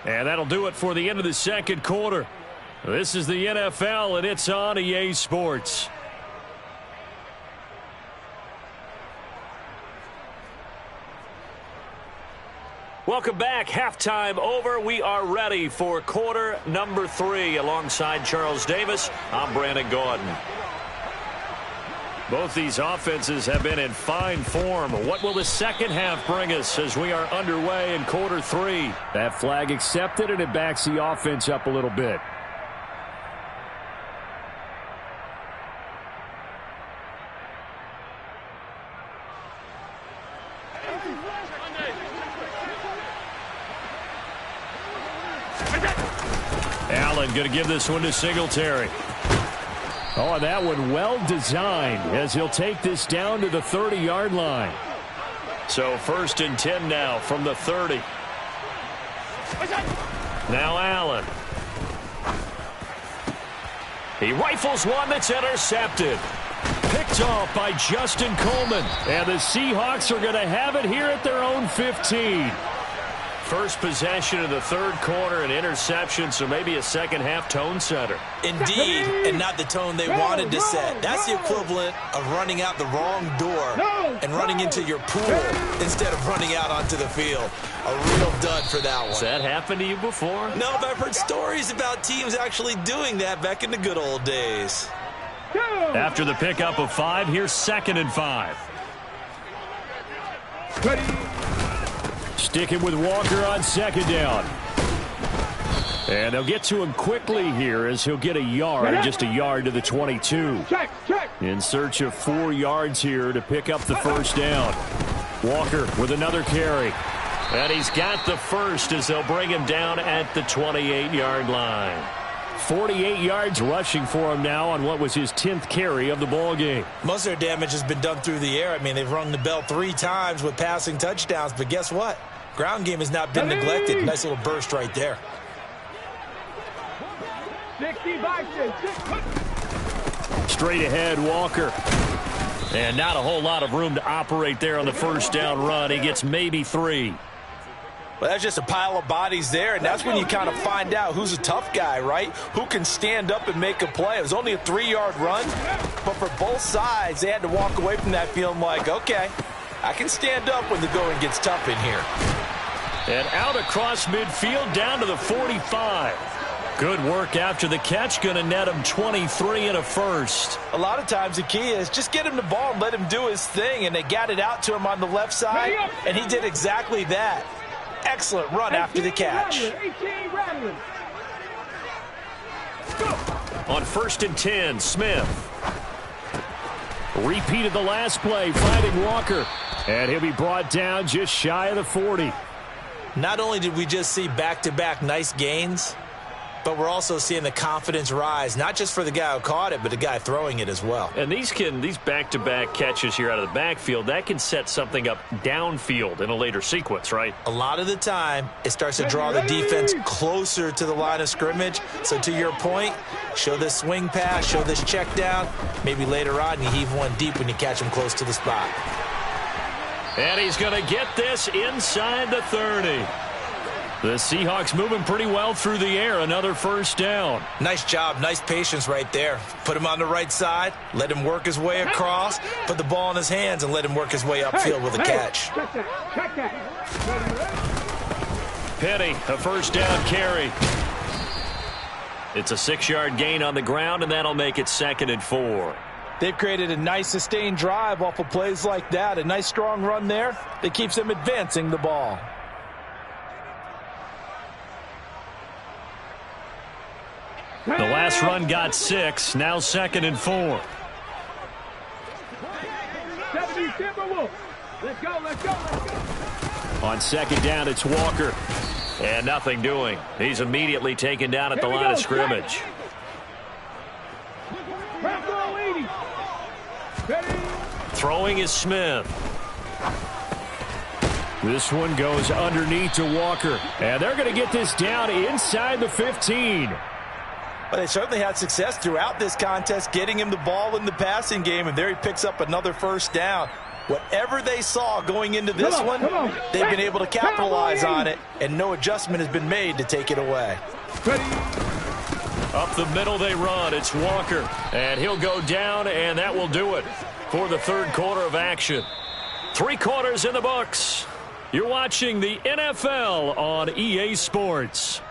And that'll do it for the end of the second quarter. This is the NFL, and it's on EA Sports. Welcome back. Halftime over. We are ready for quarter number 3. Alongside Charles Davis, I'm Brandon Gordon. Both these offenses have been in fine form. What will the second half bring us as we are underway in quarter 3? That flag accepted, and it backs the offense up a little bit. Allen going to give this one to Singletary. Oh, and that one well designed as he'll take this down to the 30-yard line. So 1st and 10 now from the 30. Now Allen. He rifles one that's intercepted. Picked off by Justin Coleman. And the Seahawks are going to have it here at their own 15. First possession of the third quarter, an interception, so maybe a second-half tone setter. Indeed, and not the tone they wanted to set. That's the equivalent of running out the wrong door and running into your pool instead of running out onto the field. A real dud for that one. Has that happened to you before? No, but I've heard stories about teams actually doing that back in the good old days. After the pickup of 5, here's 2nd and 5. Sticking with Walker on 2nd down. And they'll get to him quickly here as he'll get a yard, just a yard to the 22. Check. In search of 4 yards here to pick up the first down. Walker with another carry. And he's got the first as they'll bring him down at the 28-yard line. 48 yards rushing for him now on what was his 10th carry of the ball game. Most of their damage has been done through the air. I mean, they've rung the bell 3 times with passing touchdowns, but guess what? Ground game has not been neglected. Nice little burst right there. 65. Straight ahead, Walker. And not a whole lot of room to operate there on the first down run. He gets maybe 3. Well, that's just a pile of bodies there, and that's when you kind of find out who's a tough guy, right? Who can stand up and make a play. It was only a 3-yard run, but for both sides, they had to walk away from that feeling like, okay, I can stand up when the going gets tough in here. And out across midfield down to the 45. Good work after the catch, going to net him 23 and a first. A lot of times the key is just get him the ball and let him do his thing, and they got it out to him on the left side, and he did exactly that. Excellent run after the catch. On 1st and 10, Smith. Repeated the last play, finding Walker. And he'll be brought down just shy of the 40. Not only did we just see back-to-back nice gains, but we're also seeing the confidence rise, not just for the guy who caught it, but the guy throwing it as well. And these back-to-back catches here out of the backfield, that can set something up downfield in a later sequence, right? A lot of the time, it starts to draw the defense closer to the line of scrimmage. So to your point, show this swing pass, show this check down. Maybe later on you heave one deep when you catch him close to the spot. And he's going to get this inside the 30. The Seahawks moving pretty well through the air. Another first down. Nice job. Nice patience right there. Put him on the right side. Let him work his way across. Put the ball in his hands and let him work his way upfield with a catch. Check that. Penny, a first down carry. It's a 6-yard gain on the ground, and that'll make it 2nd and 4. They've created a nice sustained drive off of plays like that. A nice strong run there that keeps them advancing the ball. The last run got 6. Now 2nd and 4. Let's go. On 2nd down, it's Walker. And nothing doing. He's immediately taken down at the line of scrimmage. Throwing is Smith. This one goes underneath to Walker. And they're going to get this down inside the 15. But they certainly had success throughout this contest, getting him the ball in the passing game, and there he picks up another first down. Whatever they saw going into this one, they've been able to capitalize on it, and no adjustment has been made to take it away. Up the middle they run. It's Walker, and he'll go down, and that will do it for the 3rd quarter of action. 3 quarters in the books. You're watching the NFL on EA Sports.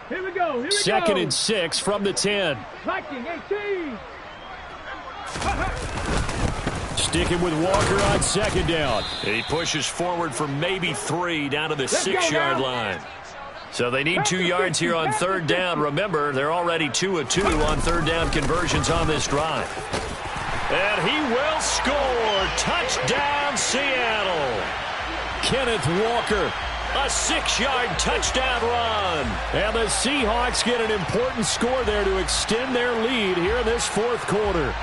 Here we go. 2nd and 6 from the 10. Viking 18. Sticking with Walker on 2nd down. He pushes forward for maybe 3 down to the 6-yard line. So they need 2 yards here on 3rd down. Remember, they're already 2 of 2 on 3rd down conversions on this drive. And he will score. Touchdown, Seattle. Kenneth Walker. A 6-yard touchdown run. And the Seahawks get an important score there to extend their lead here in this 4th quarter.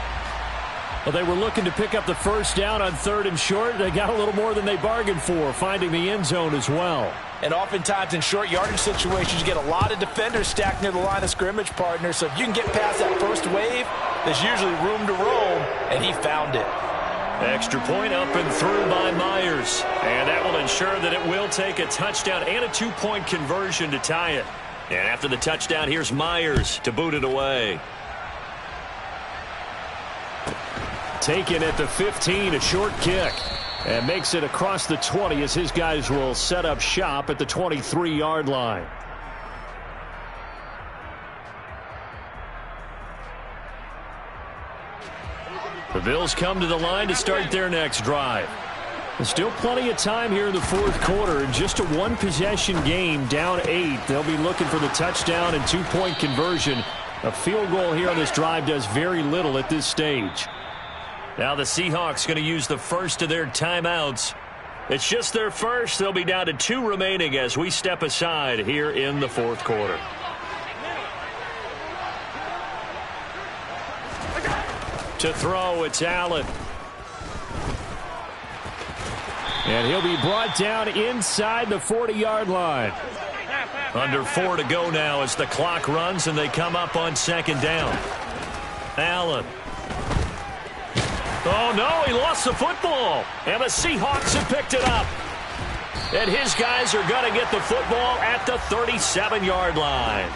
Well, they were looking to pick up the first down on 3rd and short. They got a little more than they bargained for, finding the end zone as well. And oftentimes in short yardage situations, you get a lot of defenders stacked near the line of scrimmage, partner. So if you can get past that first wave, there's usually room to roam, and he found it. Extra point up and through by Myers. And that will ensure that it will take a touchdown and a 2-point conversion to tie it. And after the touchdown, here's Myers to boot it away. Taken at the 15, a short kick. And makes it across the 20 as his guys will set up shop at the 23-yard line. The Bills come to the line to start their next drive. There's still plenty of time here in the fourth quarter. In just a one-possession game, down 8. They'll be looking for the touchdown and two-point conversion. A field goal here on this drive does very little at this stage. Now the Seahawks going to use the first of their timeouts. It's just their first. They'll be down to 2 remaining as we step aside here in the fourth quarter. To throw, it's Allen. And he'll be brought down inside the 40-yard line. Under 4 to go now as the clock runs and they come up on second down. Allen. Oh, no, he lost the football. And the Seahawks have picked it up. And his guys are going to get the football at the 37-yard line.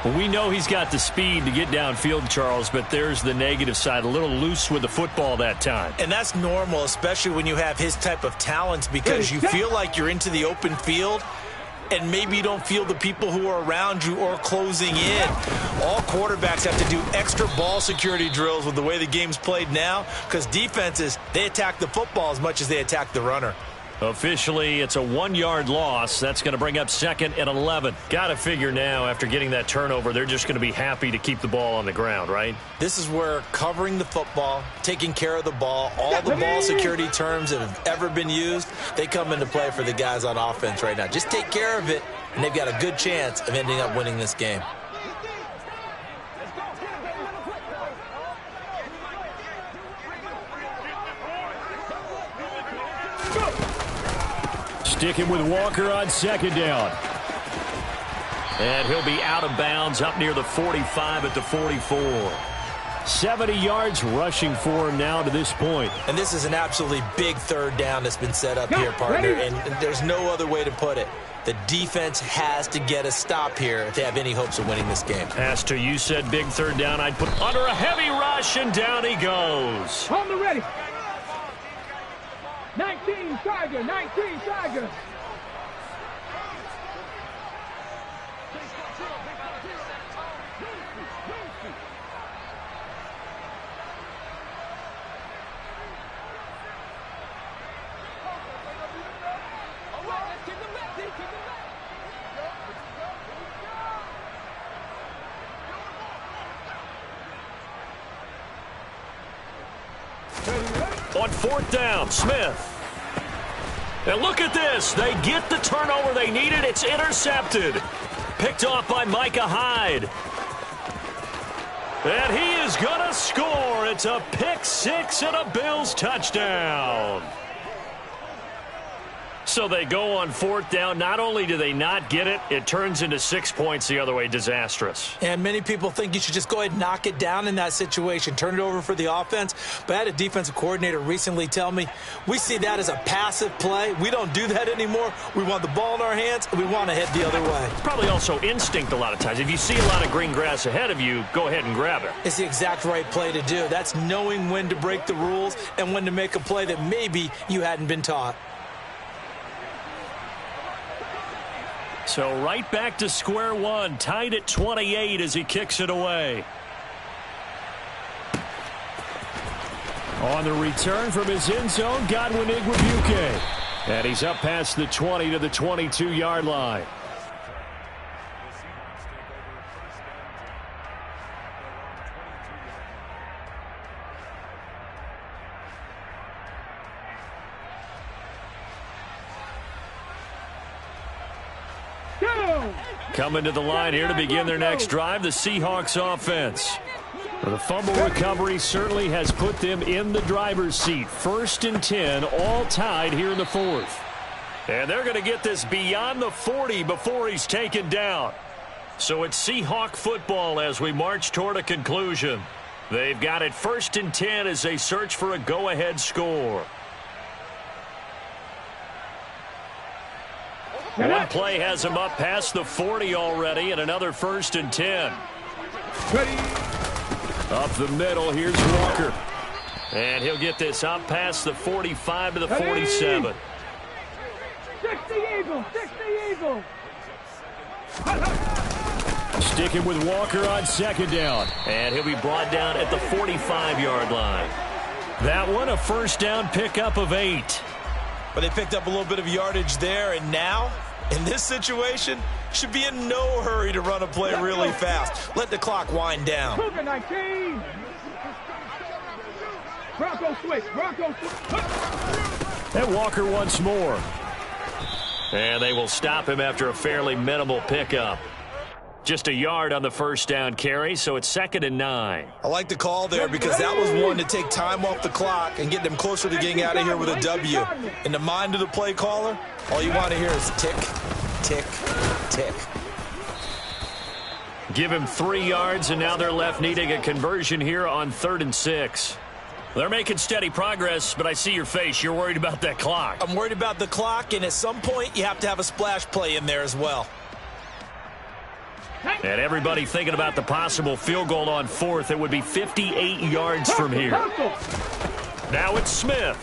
Well, we know he's got the speed to get downfield, Charles, but there's the negative side. A little loose with the football that time. And that's normal, especially when you have his type of talents, because you feel like you're into the open field and maybe you don't feel the people who are around you or closing in. All quarterbacks have to do extra ball security drills with the way the game's played now, because defenses, they attack the football as much as they attack the runner. Officially, it's a 1-yard loss. That's going to bring up 2nd and 11. Got to figure now, after getting that turnover, they're just going to be happy to keep the ball on the ground, right? This is where covering the football, taking care of the ball, all the ball security terms that have ever been used, they come into play for the guys on offense right now. Just take care of it, and they've got a good chance of ending up winning this game. Sticking with Walker on second down. And he'll be out of bounds up near the 45 at the 44. 70 yards rushing for him now to this point. And this is an absolutely big third down that's been set up here, partner. And there's no other way to put it. The defense has to get a stop here if they have any hopes of winning this game. Pastor, you said big third down. I'd put under a heavy rush, and down he goes. On the ready. 19 Tiger, 19 Tiger. On fourth down, Smith. And look at this. They get the turnover they needed. It's intercepted. Picked off by Micah Hyde. And he is going to score. It's a pick six and a Bills touchdown. So they go on fourth down. Not only do they not get it, it turns into 6 points the other way. Disastrous. And many people think you should just go ahead and knock it down in that situation. Turn it over for the offense. But I had a defensive coordinator recently tell me, we see that as a passive play. We don't do that anymore. We want the ball in our hands, and we want to head the other way. It's probably also instinct a lot of times. If you see a lot of green grass ahead of you, go ahead and grab it. It's the exact right play to do. That's knowing when to break the rules and when to make a play that maybe you hadn't been taught. So right back to square one, tied at 28 as he kicks it away. On the return from his end zone, Godwin Igwebuike. And he's up past the 20 to the 22-yard line. Coming to the line here to begin their next drive, the Seahawks offense. Well, the fumble recovery certainly has put them in the driver's seat. 1st and 10, all tied here in the fourth. And they're going to get this beyond the 40 before he's taken down. So it's Seahawk football as we march toward a conclusion. They've got it 1st and 10 as they search for a go-ahead score. One play has him up past the 40 already, and another 1st and 10. Up the middle, here's Walker. And he'll get this up past the 45 to the 47. 60 Eagles, 60 Eagles. Sticking with Walker on second down. And he'll be brought down at the 45-yard line. That one a first down pickup of 8. But they picked up a little bit of yardage there, and now, in this situation, should be in no hurry to run a play really fast. Let the clock wind down. Cougar 19. Bronco switch, Bronco switch. And Walker once more. And they will stop him after a fairly minimal pickup. Just a yard on the first down carry, so it's 2nd and 9. I like the call there because that was one to take time off the clock and get them closer to getting out of here with a W. In the mind of the play caller, all you want to hear is tick, tick, tick. Give him 3 yards, and now they're left needing a conversion here on 3rd and 6. They're making steady progress, but I see your face. You're worried about that clock. I'm worried about the clock, and at some point you have to have a splash play in there as well. And everybody thinking about the possible field goal on 4th. It would be 58 yards from here. Now it's Smith.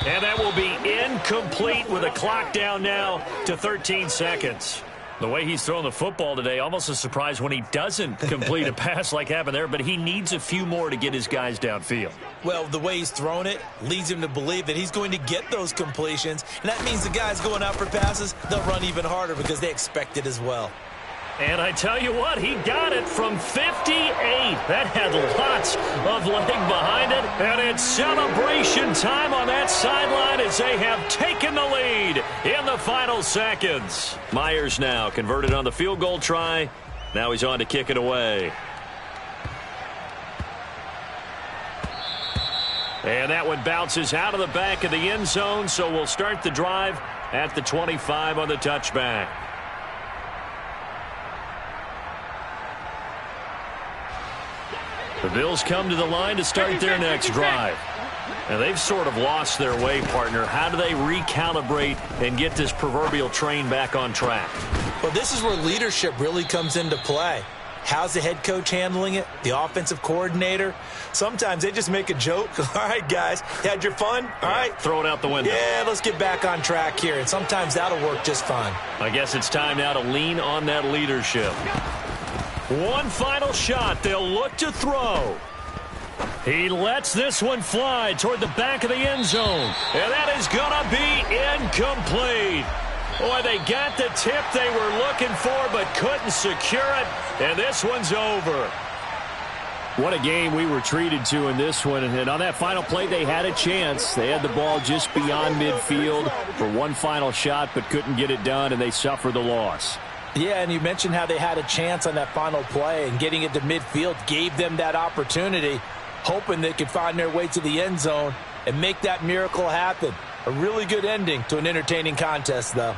And that will be incomplete with a clock down now to 13 seconds. The way he's throwing the football today, almost a surprise when he doesn't complete a pass like happened there, but he needs a few more to get his guys downfield. Well, the way he's thrown it leads him to believe that he's going to get those completions, and that means the guys going out for passes, they'll run even harder because they expect it as well. And I tell you what, he got it from 58. That had lots of leg behind it. And it's celebration time on that sideline as they have taken the lead in the final seconds. Myers now converted on the field goal try. Now he's on to kick it away. And that one bounces out of the back of the end zone, so we'll start the drive at the 25 on the touchback. The Bills come to the line to start their next drive. And they've sort of lost their way, partner. How do they recalibrate and get this proverbial train back on track? Well, this is where leadership really comes into play. How's the head coach handling it? The offensive coordinator? Sometimes they just make a joke. All right, guys, you had your fun? All right. Throw it out the window. Yeah, let's get back on track here. And sometimes that'll work just fine. I guess it's time now to lean on that leadership. One final shot. They'll look to throw. He lets this one fly toward the back of the end zone. And that is going to be incomplete. Boy, they got the tip they were looking for but couldn't secure it. And this one's over. What a game we were treated to in this one. And on that final play, they had a chance. They had the ball just beyond midfield for one final shot but couldn't get it done, and they suffered the loss. Yeah, and you mentioned how they had a chance on that final play, and getting it to midfield gave them that opportunity, hoping they could find their way to the end zone and make that miracle happen. A really good ending to an entertaining contest, though.